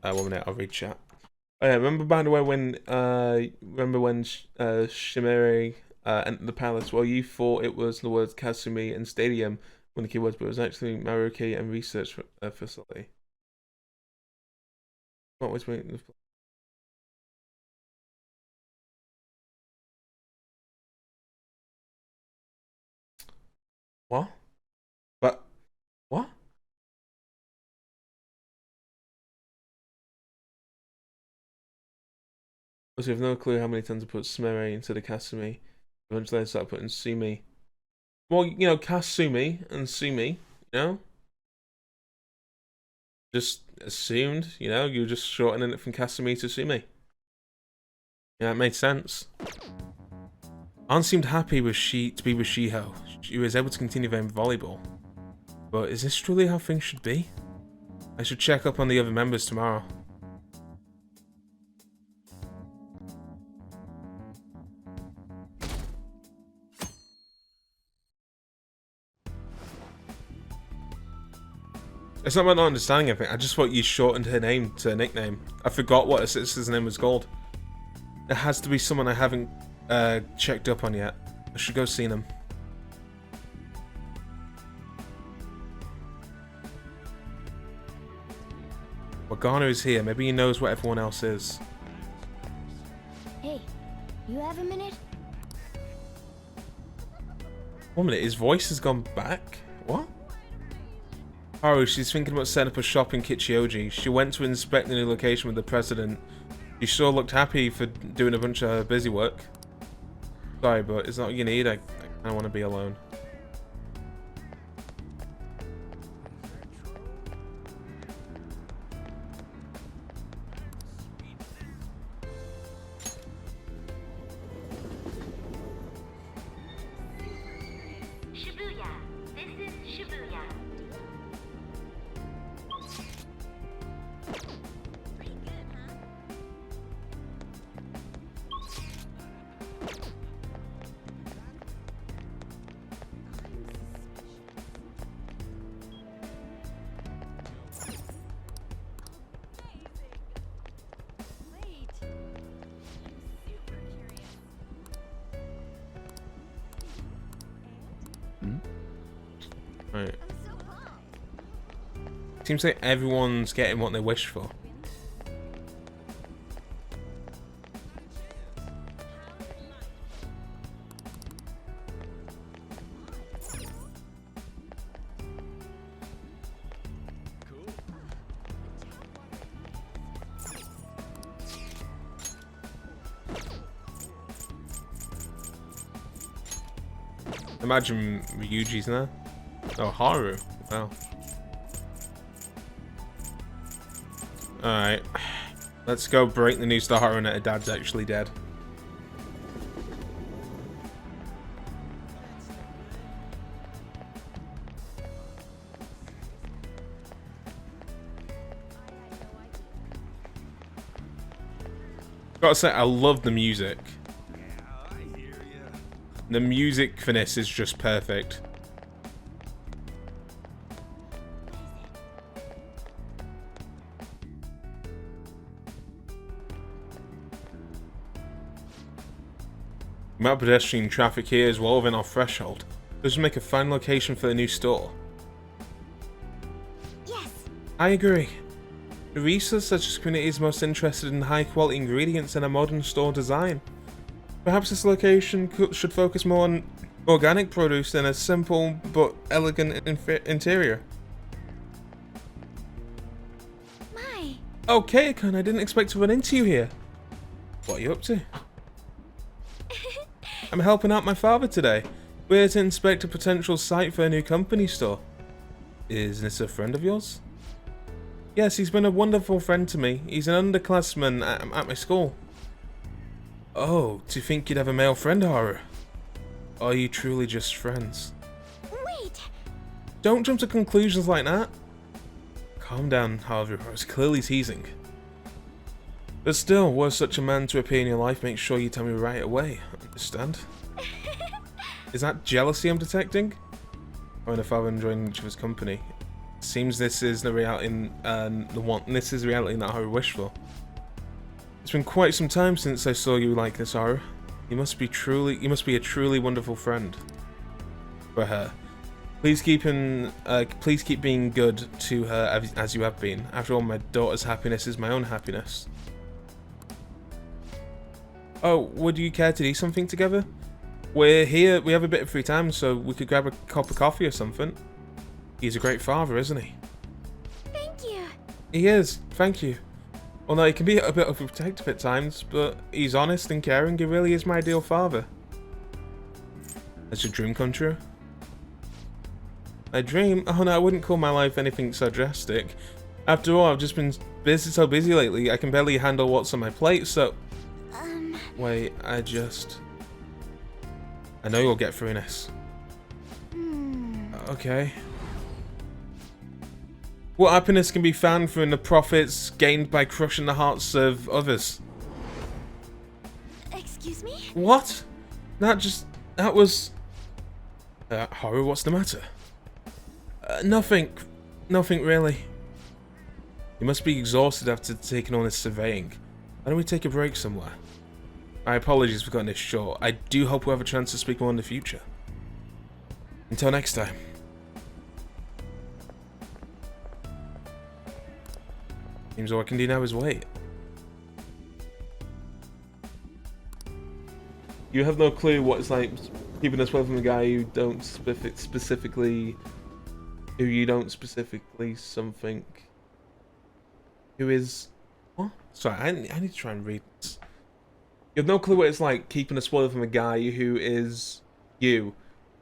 One minute, I'll read chat. Oh yeah, remember by the way when Shimere entered the palace? Well, you thought it was the words Kasumi and Stadium when the keywords, but it was actually Maruki and Research Facility. What was waiting? What? But what? Also, we have no clue how many times I put Smere into the Kasumi. Eventually I start putting Sumi. Well, you know, Kasumi and Sumi, you know? Just assumed, you know, you were just shortening it from Kasumi to Sumi. Yeah, it made sense. Ann seemed happy with to be with Shiho. She was able to continue playing volleyball. But is this truly how things should be? I should check up on the other members tomorrow. It's not about not understanding anything, I just thought you shortened her name to a nickname. I forgot what her sister's name was called. It has to be someone I haven't checked up on yet. I should go see them. Vaughan is here, maybe he knows what everyone else is. Hey, you have a minute? 1 minute, his voice has gone back? What? Oh, she's thinking about setting up a shop in Kichioji. She went to inspect the new location with the president. She sure looked happy for doing a bunch of busy work. Sorry, but it's not what you need. I don't want to be alone. Shibuya. This is Shibuya. Right. Seems like everyone's getting what they wish for. Imagine Ryuji's there. Oh, Haru. Wow. Alright. Let's go break the news to Haru that her dad's actually dead. Gotta say, I love the music. The music for this is just perfect. The amount of pedestrian traffic here is well within our threshold. This would make a fine location for the new store. Yes. I agree. The research such as community is most interested in high quality ingredients and a modern store design. Perhaps this location should focus more on organic produce than a simple but elegant interior. My. Okay, Akon, I didn't expect to run into you here. What are you up to? I'm helping out my father today. We're here to inspect a potential site for a new company store. Is this a friend of yours? Yes, he's been a wonderful friend to me. He's an underclassman at my school. Oh, do you think you'd have a male friend, Haru? Are you truly just friends? Wait. Don't jump to conclusions like that. Calm down, Haru. I was clearly teasing. But still, were such a man to appear in your life, make sure you tell me right away. Understand? Is that jealousy I'm detecting? Or the father enjoying each other's company? Seems this is the reality, this is reality not Haru wished for. It's been quite some time since I saw you like this, Haru. You must be a truly wonderful friend. For her. Please keep being good to her as you have been. After all, my daughter's happiness is my own happiness. Oh, would you care to do something together? we're here, we have a bit of free time, so we could grab a cup of coffee or something. He's a great father, isn't he? Thank you. He is, thank you. Well, no, he can be a bit overprotective at times, but he's honest and caring. He really is my ideal father. That's your dream come true? My dream? Oh no, I wouldn't call my life anything so drastic. After all, I've just been so busy lately, I can barely handle what's on my plate, so... Wait, I know you'll get through this. Okay. What happiness can be found from the profits gained by crushing the hearts of others? Excuse me? What? That was... Haru, what's the matter? Nothing really. You must be exhausted after taking all this surveying. Why don't we take a break somewhere? My apologies for cutting this short. I do hope we'll have a chance to speak more in the future. Until next time. Seems all I can do now is wait. You have no clue what it's like keeping us away from the guy who don't specifically something. Who is... What? Sorry, I need to try and read this. You have no clue what it's like keeping a spoiler from a guy who is you.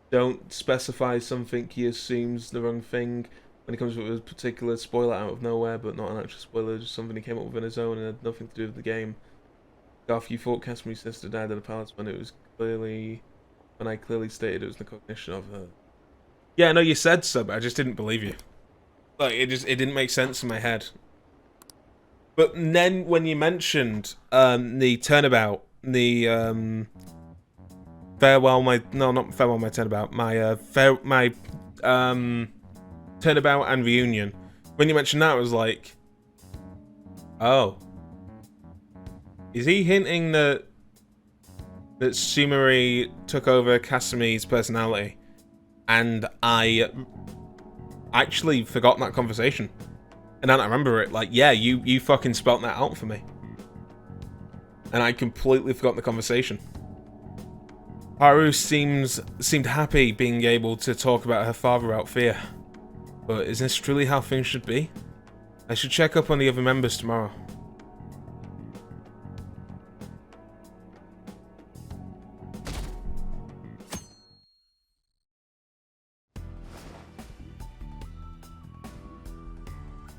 Don't specify something he assumes the wrong thing when it comes with a particular spoiler out of nowhere, but not an actual spoiler, just something he came up with on his own and had nothing to do with the game. Garth, you thought Casimir's sister died at a palace when I clearly stated it was the cognition of her. Yeah, no, you said so, but I just didn't believe you. Like, it didn't make sense in my head. But then when you mentioned the turnabout, the farewell my turnabout, my turnabout and reunion. When you mentioned that, I was like, oh, is he hinting that Sumeri took over Casimir's personality, and I actually forgot that conversation? And then I remember it, like, yeah, you fucking spelt that out for me. And I completely forgot the conversation. Haru seemed happy being able to talk about her father without fear. But is this truly how things should be? I should check up on the other members tomorrow.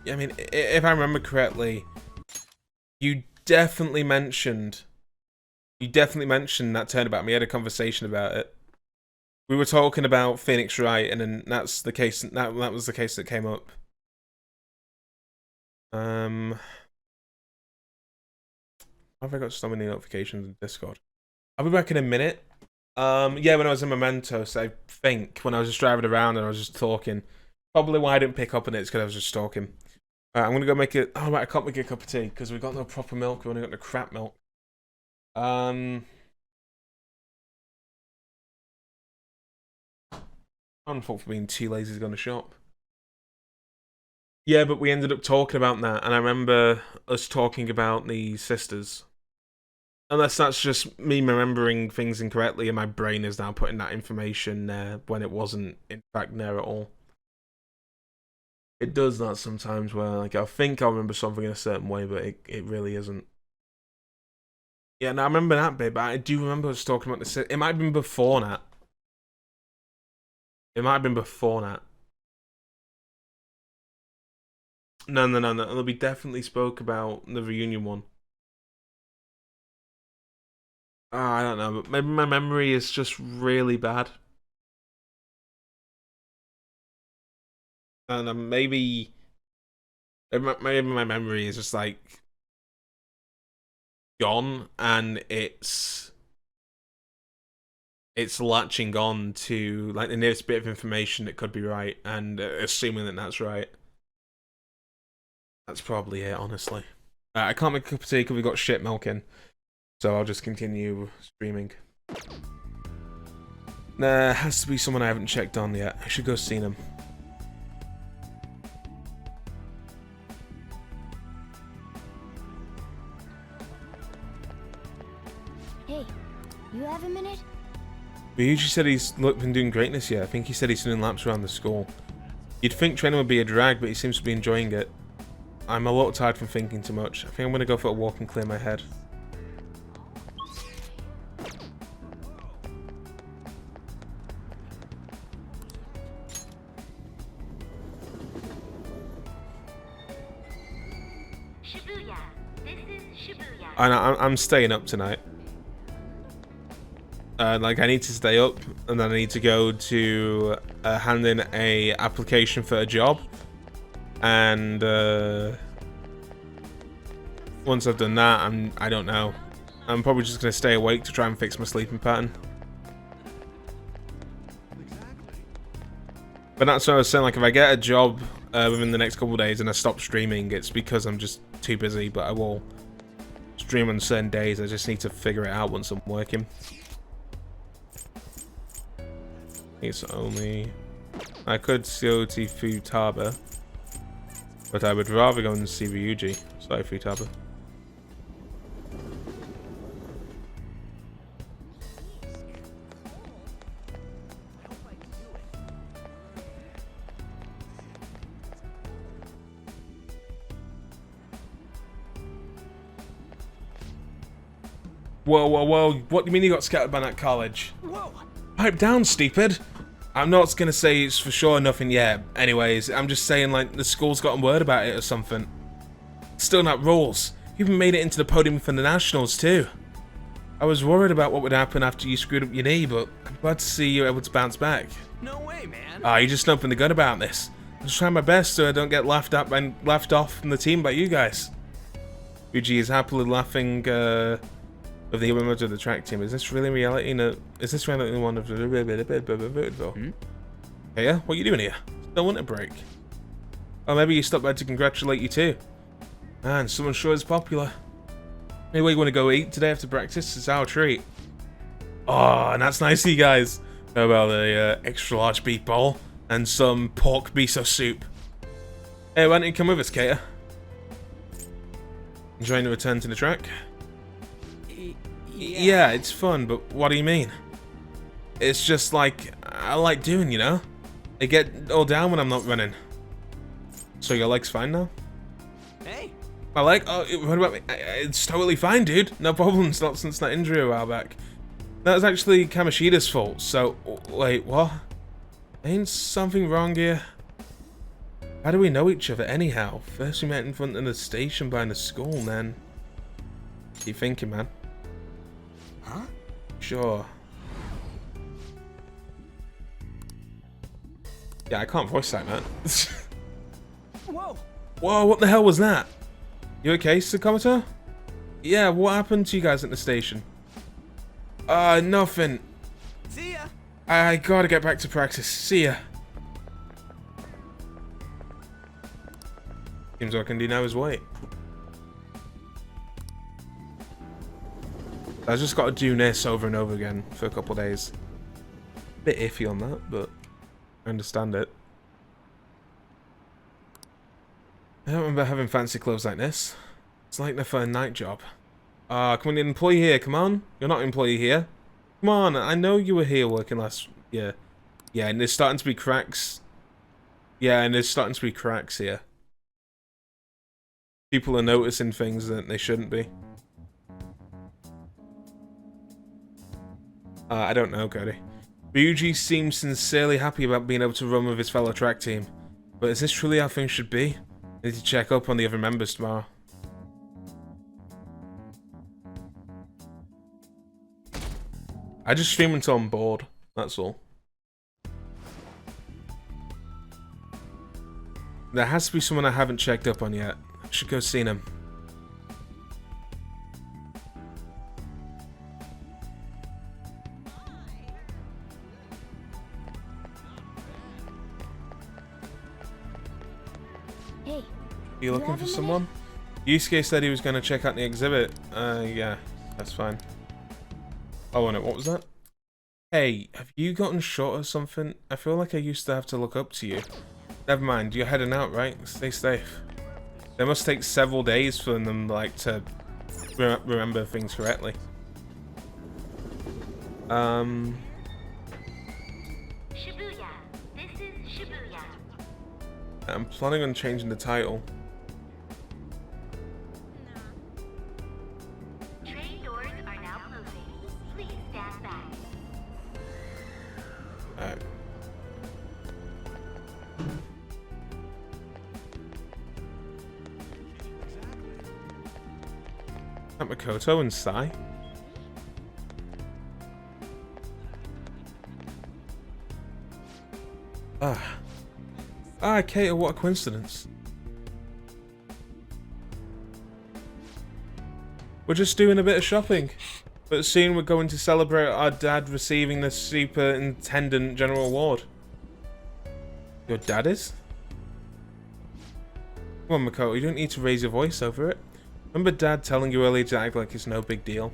I mean, if I remember correctly, you definitely mentioned that turnabout. We had a conversation about it. We were talking about Phoenix Wright, and then that's the case. That was the case that came up. Have I got so many notifications in Discord? I'll be back in a minute. Yeah, when I was in Mementos, I think when I was just driving around and I was just talking. Probably why I didn't pick up on it is because I was just talking. Alright, I'm gonna go make it. Oh, right, I can't make a cup of tea because we've got no proper milk. We've only got the crap milk. Unfault for being too lazy to go to shop. Yeah, but we ended up talking about that, and I remember us talking about the sisters. Unless that's just me remembering things incorrectly, and my brain is now putting that information there when it wasn't, in fact, there at all. It does that sometimes where, like, I think I remember something in a certain way, but it really isn't. Yeah, no, I remember that bit, but I do remember us talking about this. It might have been before that. It might have been before that. No. We definitely spoke about the reunion one. I don't know, but maybe my memory is just really bad. And maybe my memory is just like gone, and it's latching on to like the nearest bit of information that could be right, and assuming that that's right. That's probably it, honestly. I can't make a cup of tea because we got shit milk in, so I'll just continue streaming. There has to be someone I haven't checked on yet. I should go see them. Hey, you have a minute? Ryuji said he's been doing great this year. I think he said he's doing laps around the school. You'd think training would be a drag, but he seems to be enjoying it. I'm a little tired from thinking too much. I think I'm going to go for a walk and clear my head. Shibuya. This is Shibuya. And I'm staying up tonight. Like, I need to stay up, and then I need to go to hand in a application for a job. And once I've done that, I don't know. I'm probably just gonna stay awake to try and fix my sleeping pattern. But that's what I was saying. Like, if I get a job within the next couple of days and I stop streaming, it's because I'm just too busy. But I will stream on certain days. I just need to figure it out once I'm working. It's only... I could go to Futaba, but I would rather go and see Ryuji. Sorry, Futaba. Whoa, whoa, whoa. What do you mean you got scattered by that college? Whoa! Pipe down, stupid. I'm not gonna say it's for sure nothing yet. Anyways, I'm just saying, like, the school's gotten word about it or something. Still not rules. You even made it into the podium for the nationals too. I was worried about what would happen after you screwed up your knee, but I'm glad to see you're able to bounce back. No way, man. Ah, you're just open the gun about this. I'm just trying my best so I don't get laughed at and laughed off from the team by you guys. Ryuji is happily laughing with the members of the track team. Is this really reality? No, is this reality one of the... Hey, yeah? What are you doing here? Don't want a break. Or maybe you stopped by to congratulate you too. Man, someone sure is popular. Anyway, you want to go eat today after practice? It's our treat. Oh, and that's nice of you guys. How about a extra large beef bowl and some pork miso soup? Hey, why don't you come with us, Kater? Enjoying the return to the track? Yeah, it's fun, but what do you mean? It's just like, I like doing, you know? I get all down when I'm not running. So your leg's fine now? Hey. My leg? Oh, what about me? It's totally fine, dude. No problems, not since that injury a while back. That was actually Kamoshida's fault, so... Wait, what? Ain't something wrong here? How do we know each other anyhow? First we met in front of the station behind the school, and then... What are you thinking, man? Huh? Sure. Yeah, I can't voice that, man. Whoa! Whoa, what the hell was that? You okay, Sakamoto? Yeah, what happened to you guys at the station? Nothing. See ya! I gotta get back to practice. See ya. Seems all I can do now is wait. I just gotta do this over and over again for a couple of days. Bit iffy on that, but I understand it. I don't remember having fancy clothes like this. It's like they're for a night job. Come on, employee here, come on. You're not an employee here. Come on, I know you were here working last year. Yeah, and there's starting to be cracks. Yeah, and there's starting to be cracks here. People are noticing things that they shouldn't be. I don't know, Cody. Ryuji seems sincerely happy about being able to run with his fellow track team. But is this truly how things should be? I need to check up on the other members tomorrow. I just stream until I'm bored, that's all. There has to be someone I haven't checked up on yet. I should go see him. Hey. You looking for someone? Yusuke said he was going to check out the exhibit. Yeah, that's fine. Oh, no, what was that? Hey, have you gotten shot or something? I feel like I used to have to look up to you. Never mind, you're heading out, right? Stay safe. They must take several days for them, like, to remember things correctly. I'm planning on changing the title. Train doors are now closing. Please stand back. Alright. At Makoto and Sai. Kato, what a coincidence. We're just doing a bit of shopping, but soon we're going to celebrate our dad receiving the Superintendent General Award. Your dad is? Come on, Makoto, you don't need to raise your voice over it. Remember Dad telling you earlier to act like it's no big deal?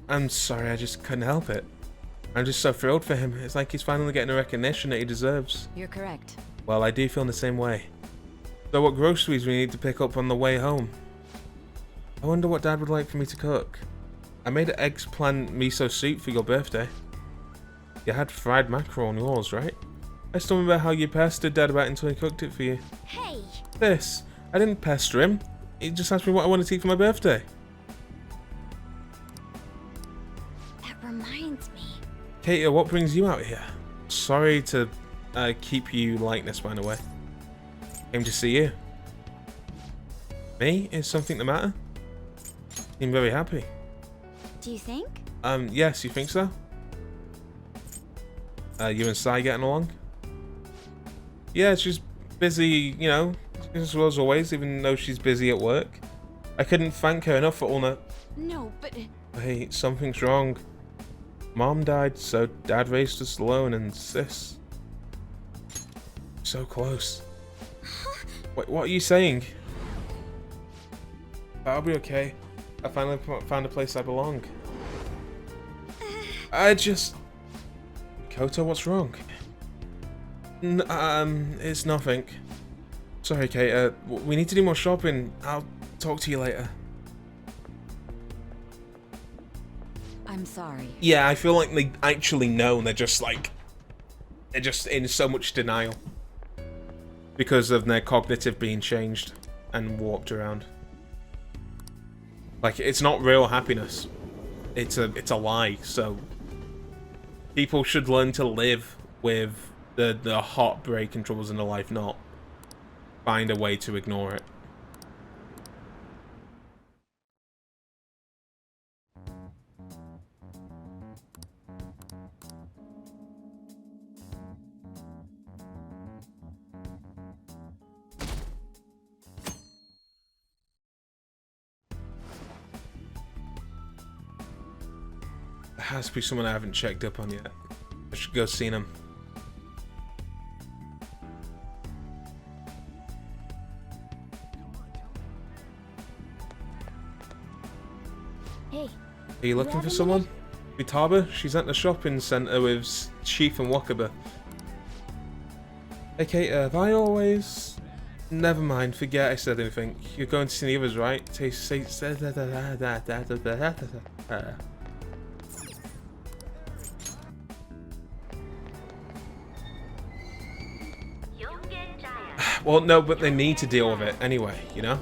I'm sorry, I just couldn't help it. I'm just so thrilled for him. It's like he's finally getting the recognition that he deserves. You're correct. Well, I do feel in the same way. So what groceries we need to pick up on the way home? I wonder what Dad would like for me to cook. I made an eggplant miso soup for your birthday. You had fried mackerel on yours, right? I still remember how you pestered Dad about it until he cooked it for you. Hey! This. I didn't pester him. He just asked me what I wanted to eat for my birthday. That reminds me. Kato, what brings you out here? Sorry to keep you like this, by the way. Came to see you. Me? Is something the matter? Seem very happy. Do you think? Yes, you think so? You and Sai getting along? Yeah, she's busy, you know, as well as always, even though she's busy at work. I couldn't thank her enough for all that. No, but... Hey, something's wrong. Mom died, so Dad raised us alone, and Sis... So close. Wait, what are you saying? I'll be okay. I finally found a place I belong. I just... Koto, what's wrong? It's nothing. Sorry, Kate, we need to do more shopping. I'll talk to you later. I'm sorry. Yeah, I feel like they actually know, and they're just in so much denial. Because of their cognitive being changed and warped around. Like, it's not real happiness. It's a lie, so... People should learn to live with the heartbreak and troubles in their life, not find a way to ignore it. There has to be someone I haven't checked up on yet. I should go see them. Hey. Are you looking for someone? Vitaba? She's at the shopping centre with Chief and Wakaba. Hey Kate, have I always... Never mind, forget I said anything. You're going to see the others, right? Well, no, but they need to deal with it anyway, you know?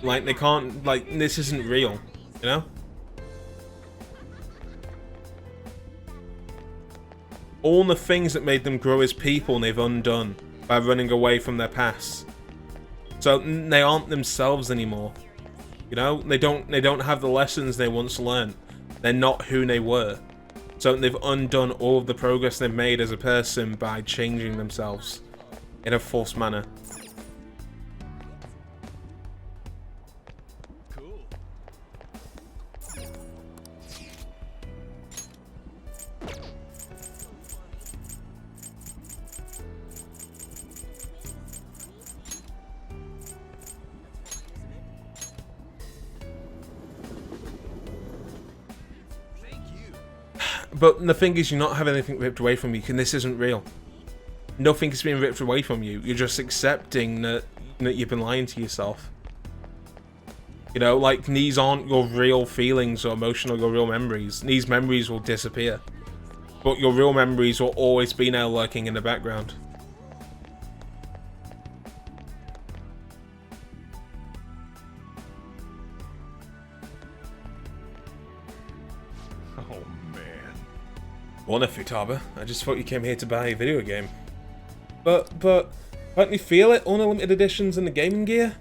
Like, they can't, like, this isn't real, you know? All the things that made them grow as people they've undone by running away from their past. So they aren't themselves anymore. You know? They don't have the lessons they once learned. They're not who they were. So they've undone all of the progress they've made as a person by changing themselves in a false manner. But the thing is, you're not having anything ripped away from you, and this isn't real. Nothing is being ripped away from you. You're just accepting that you've been lying to yourself. You know, like, these aren't your real feelings or emotional, your real memories. These memories will disappear. but your real memories will always be now lurking in the background. Oh man. Wonder, Futaba, I just thought you came here to buy a video game. But, don't you feel it? Unlimited editions and the gaming gear?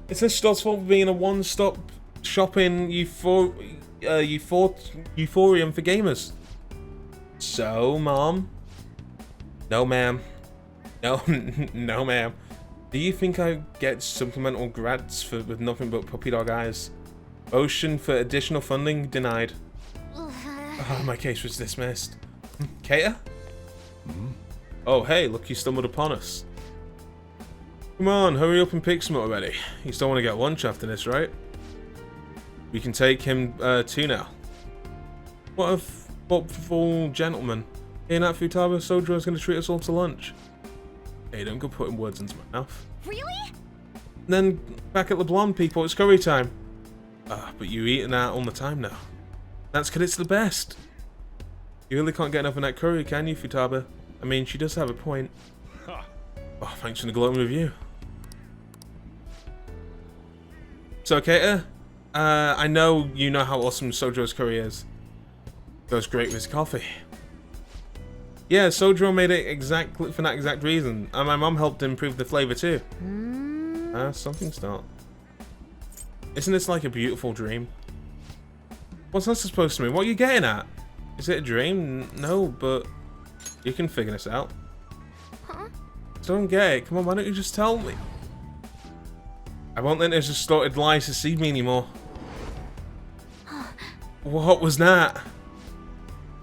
It's this store's fault for being a one-stop shopping euphorium for gamers. So, Mom? No, ma'am. No, no, ma'am. Do you think I get supplemental grants with nothing but puppy dog eyes? Motion for additional funding denied. Oh, my case was dismissed. Kater? Oh, hey, look, you stumbled upon us. Come on, hurry up and pick some already. You still want to get lunch after this, right? We can take him too now. What a thoughtful gentleman. Hey, Nat Futaba, Sojo's going to treat us all to lunch. Hey, don't go putting words into my mouth. Really? And then back at LeBlanc, people, it's curry time. But you're eating that all the time now. That's because it's the best. You really can't get enough of that curry, can you, Futaba? I mean, she does have a point. Oh, thanks for the glowing review. So, Kater, I know you know how awesome Sojo's curry is. Goes great with his coffee. Yeah, Sojo made it exactly for that exact reason, and my mom helped improve the flavor too. Something's not. Isn't this like a beautiful dream? What's that supposed to mean? What are you getting at? Is it a dream? No, but you can figure this out. Huh? Don't get it. Come on, why don't you just tell me? I won't let this distorted lies deceive me anymore. What was that?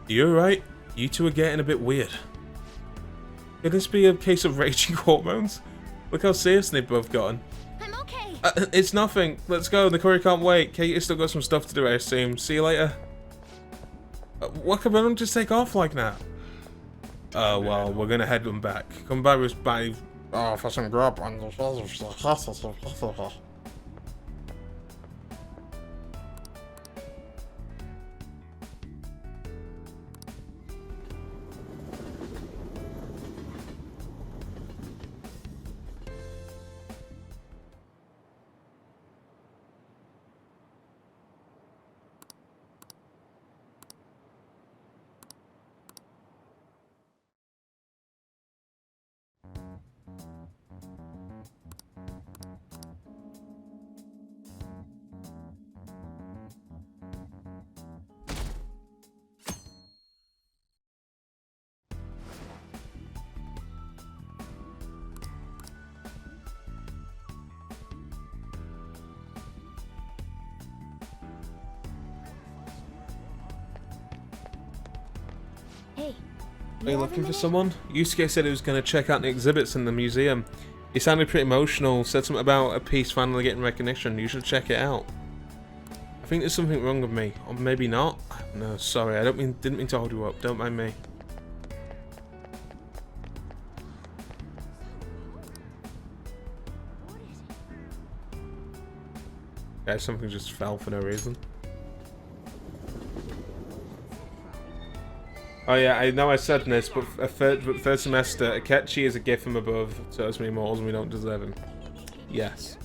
You're right. You two are getting a bit weird. Could this be a case of raging hormones? Look how serious they've both gotten. I'm okay. It's nothing. Let's go. The curry can't wait. Katie's still got some stuff to do, I assume. See you later. What can I don't just take off like that? Oh, well, we're gonna head them back. Come back with for some grub. Hey. Are you looking for someone? Yusuke said he was going to check out the exhibits in the museum. He sounded pretty emotional, said something about a piece finally getting recognition. You should check it out. I think there's something wrong with me, or maybe not. No, sorry, I didn't mean to hold you up. Don't mind me. Yeah, something just fell for no reason. Oh yeah, I know I said this, but third semester, Akechi is a gift from above to us mortals and we don't deserve him. Yes.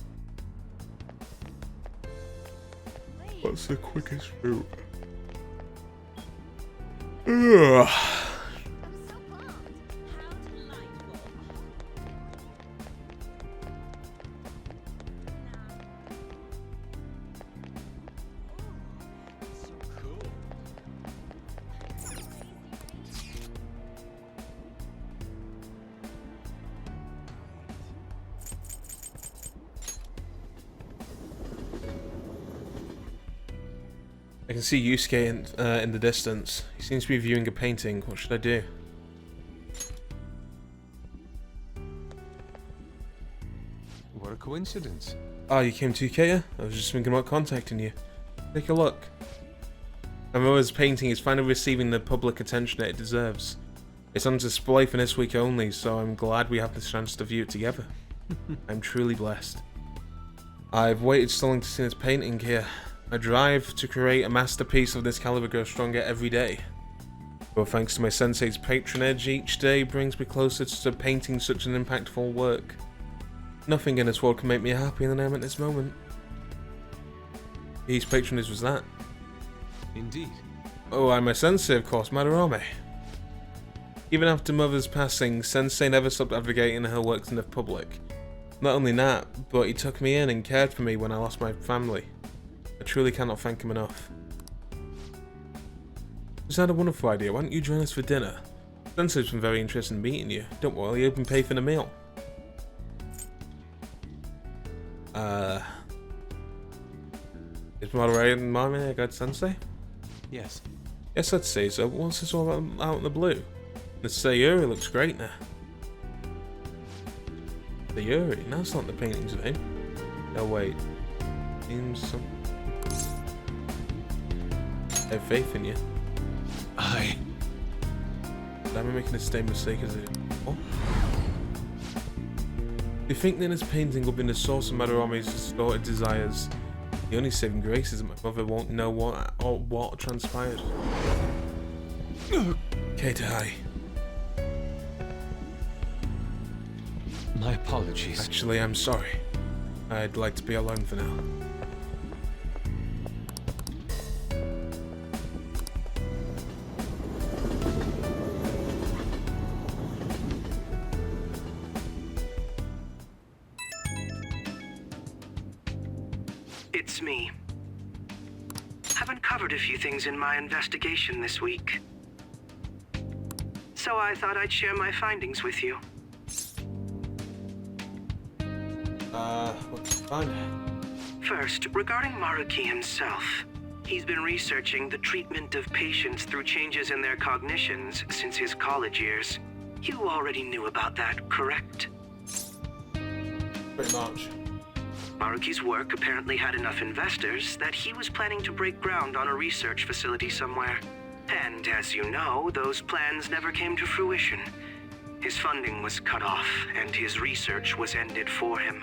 What's the quickest route? Ugh. I can see Yusuke in the distance. He seems to be viewing a painting. What should I do? What a coincidence. Oh, you came too, Kaya? I was just thinking about contacting you. Take a look. Amoa's painting is finally receiving the public attention that it deserves. It's on display for this week only, so I'm glad we have the chance to view it together. I'm truly blessed. I've waited so long to see this painting here. My drive to create a masterpiece of this caliber grows stronger every day. But thanks to my sensei's patronage, each day brings me closer to painting such an impactful work. Nothing in this world can make me happier than I am at this moment. Whose patronage was that? Indeed. Oh, I'm my sensei, of course, Madarame. Even after Mother's passing, Sensei never stopped advocating her works in the public. Not only that, but he took me in and cared for me when I lost my family. I truly cannot thank him enough. Just had a wonderful idea, why don't you join us for dinner? Sensei's been very interested in meeting you. Don't worry, he'll pay for the meal. Is Madarame a good sensei? Yes. Yes, I'd say so. What's this all about out in the blue? The Sayuri looks great now. Sayuri? That's not the painting's name. No, wait. Seems some... I have faith in you. Am I making the same mistake as it? Oh. Do you think that this painting will be the source of Madarame's distorted desires? The only saving grace is that my mother won't know what transpired. Keitai. My apologies. Actually, I'm sorry. I'd like to be alone for now. It's me. I've uncovered a few things in my investigation this week. So I thought I'd share my findings with you. What's the find? First, regarding Maruki himself. He's been researching the treatment of patients through changes in their cognitions since his college years. You already knew about that, correct? Pretty much. Maruki's work apparently had enough investors that he was planning to break ground on a research facility somewhere. And as you know, those plans never came to fruition. His funding was cut off, and his research was ended for him.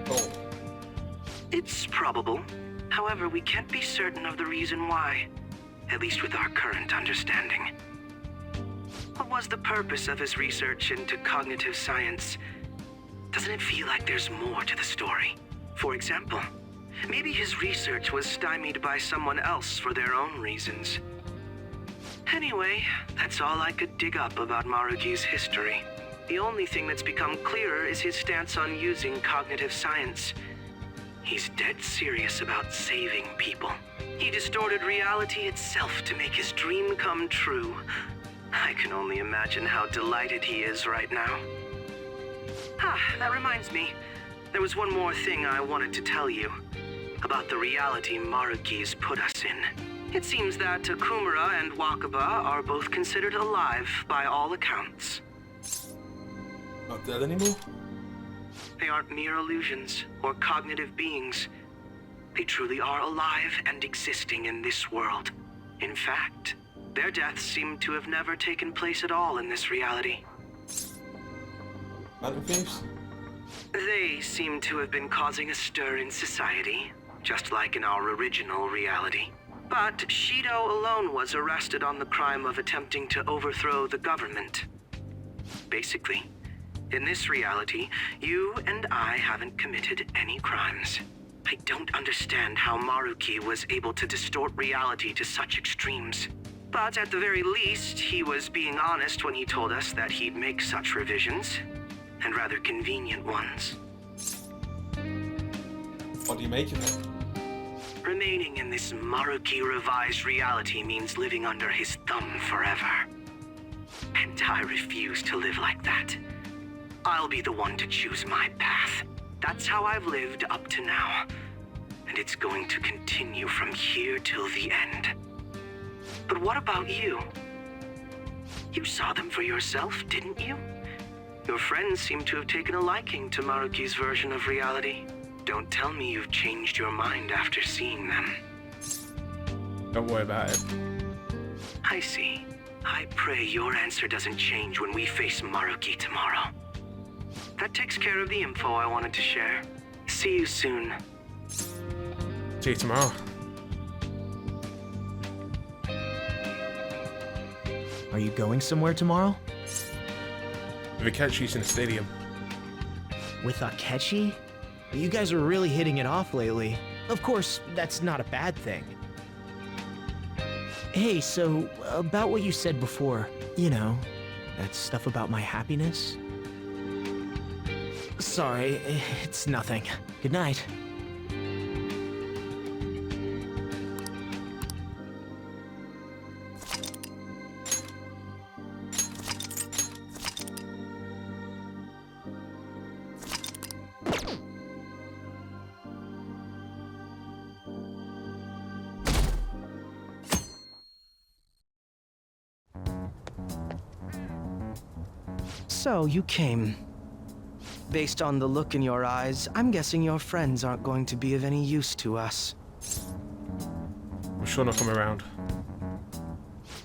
Oh. It's probable. However, we can't be certain of the reason why. At least with our current understanding. What was the purpose of his research into cognitive science? Doesn't it feel like there's more to the story? For example, maybe his research was stymied by someone else for their own reasons. Anyway, that's all I could dig up about Maruki's history. The only thing that's become clearer is his stance on using cognitive science. He's dead serious about saving people. He distorted reality itself to make his dream come true. I can only imagine how delighted he is right now. That reminds me. There was one more thing I wanted to tell you. About the reality Maruki's put us in. It seems that Akumura and Wakaba are both considered alive by all accounts. Not dead anymore? They aren't mere illusions or cognitive beings. They truly are alive and existing in this world. In fact, their deaths seem to have never taken place at all in this reality. Mountain Thieves? They seem to have been causing a stir in society, just like in our original reality. But Shido alone was arrested on the crime of attempting to overthrow the government. Basically, in this reality, you and I haven't committed any crimes. I don't understand how Maruki was able to distort reality to such extremes. But at the very least, he was being honest when he told us that he'd make such revisions, and rather convenient ones. What do you make of it? Remaining in this Maruki revised reality means living under his thumb forever. And I refuse to live like that. I'll be the one to choose my path. That's how I've lived up to now. And it's going to continue from here till the end. But what about you? You saw them for yourself, didn't you? Your friends seem to have taken a liking to Maruki's version of reality. Don't tell me you've changed your mind after seeing them. Don't worry about it. I see. I pray your answer doesn't change when we face Maruki tomorrow. That takes care of the info I wanted to share. See you soon. See you tomorrow. Are you going somewhere tomorrow? With Akechi's in the stadium. With Akechi? You guys are really hitting it off lately. Of course, that's not a bad thing. Hey, so, about what you said before, you know, that stuff about my happiness? Sorry, it's nothing. Good night. So, you came. Based on the look in your eyes, I'm guessing your friends aren't going to be of any use to us. I'm sure not come around.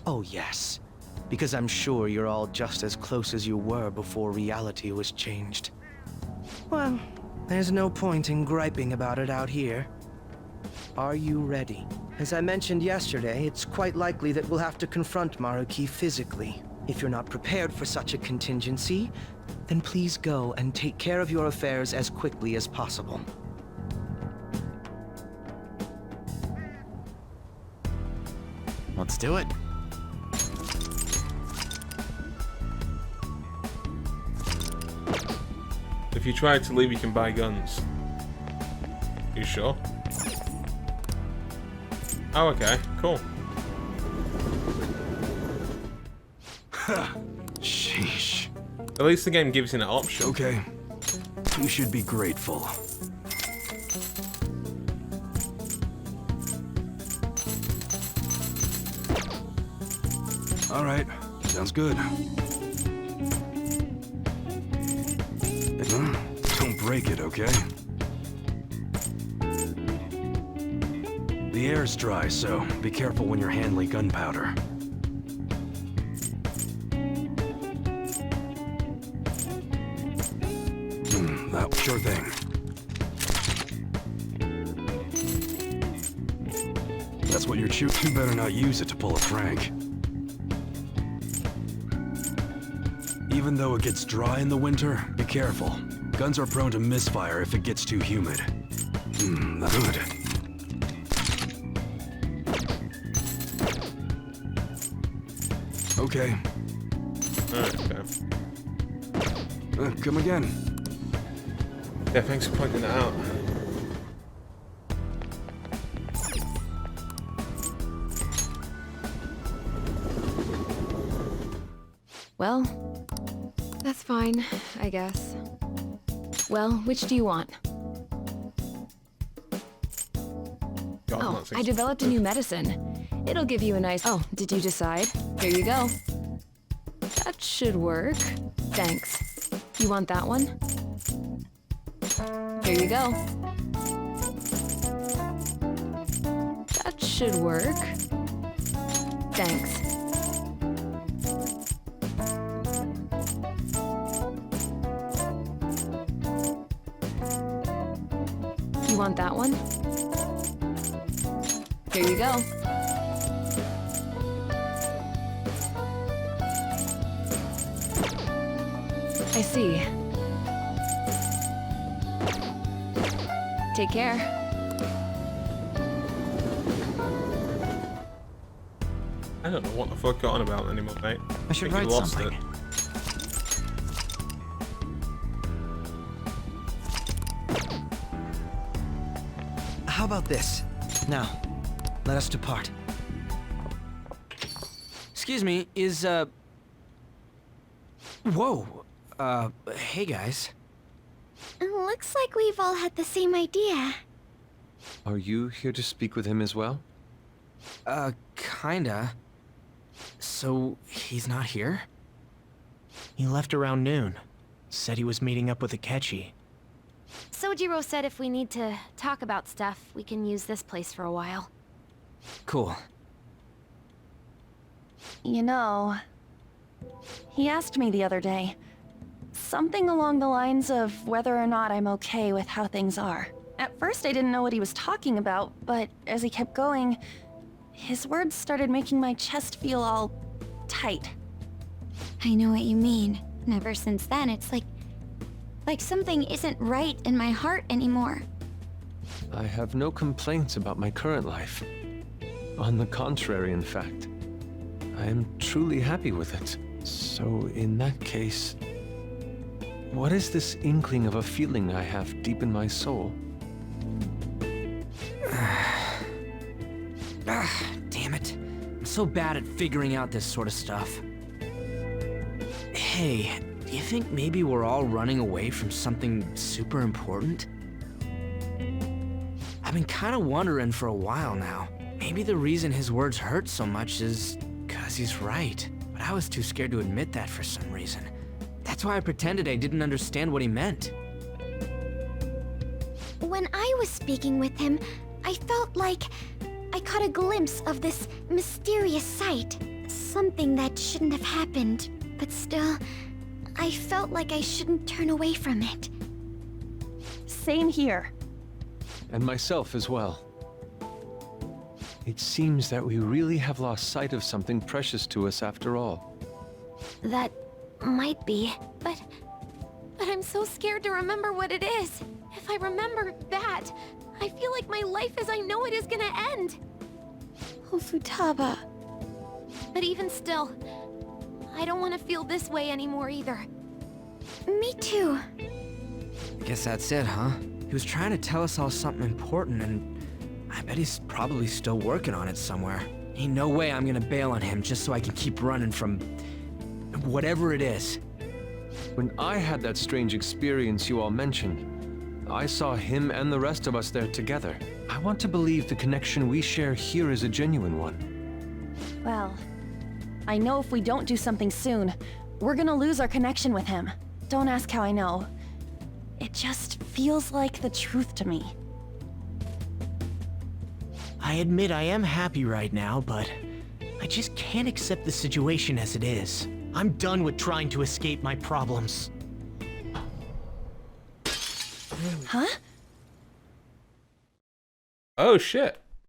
Oh, yes. Because I'm sure you're all just as close as you were before reality was changed. Well, there's no point in griping about it out here. Are you ready? As I mentioned yesterday, it's quite likely that we'll have to confront Maruki physically. If you're not prepared for such a contingency, then please go and take care of your affairs as quickly as possible. Let's do it. If you try to leave, you can buy guns. You sure? Oh, okay. Cool. Sheesh. At least the game gives you an option. Okay. You should be grateful. Alright. Sounds good. Don't break it, okay? The air's dry, so be careful when you're handling gunpowder. Sure thing. That's what you're shooting. You better not use it to pull a prank. Even though it gets dry in the winter, be careful. Guns are prone to misfire if it gets too humid. That's good. Okay. Okay. Come again. Yeah, thanks for pointing that out. Well, that's fine, I guess. Well, which do you want? God, Oh, I developed a new medicine. It'll give you a nice... Oh, did you decide? Here you go. That should work. Thanks. You want that one? Here you go. That should work. Thanks. You want that one? Here you go. I see. Take care. I don't know what the fuck got on about anymore, mate. I should think write you lost something. it. How about this? Now, let us depart. Excuse me, is, Whoa! Hey guys. Looks like we've all had the same idea. Are you here to speak with him as well? Kinda. So, he's not here? He left around noon. Said he was meeting up with Akechi. Sojiro said if we need to talk about stuff, we can use this place for a while. Cool. You know, he asked me the other day. Something along the lines of whether or not I'm okay with how things are. At first I didn't know what he was talking about, but as he kept going, his words started making my chest feel all tight. I know what you mean. And ever since then, it's like something isn't right in my heart anymore. I have no complaints about my current life. On the contrary, in fact. I am truly happy with it. So, in that case, what is this inkling of a feeling I have deep in my soul? Damn it. I'm so bad at figuring out this sort of stuff. Hey, do you think maybe we're all running away from something super important? I've been kind of wondering for a while now. Maybe the reason his words hurt so much is 'cause he's right. But I was too scared to admit that for some reason. That's why I pretended I didn't understand what he meant. When I was speaking with him, I felt like I caught a glimpse of this mysterious sight. Something that shouldn't have happened, but still, I felt like I shouldn't turn away from it. Same here. And myself as well. It seems that we really have lost sight of something precious to us after all. That might be, but I'm so scared to remember what it is. If I remember that, I feel like my life as I know it is gonna end. Oh, Futaba. But even still, I don't want to feel this way anymore either. Me too. I guess that's it, huh? He was trying to tell us all something important, and I bet he's probably still working on it somewhere. Ain't no way I'm gonna bail on him just so I can keep running from whatever it is. When I had that strange experience you all mentioned, I saw him and the rest of us there together. I want to believe the connection we share here is a genuine one. Well, I know if we don't do something soon, we're gonna lose our connection with him. Don't ask how I know. It just feels like the truth to me. I admit I am happy right now, but I just can't accept the situation as it is. I'm done with trying to escape my problems. Huh? Oh shit.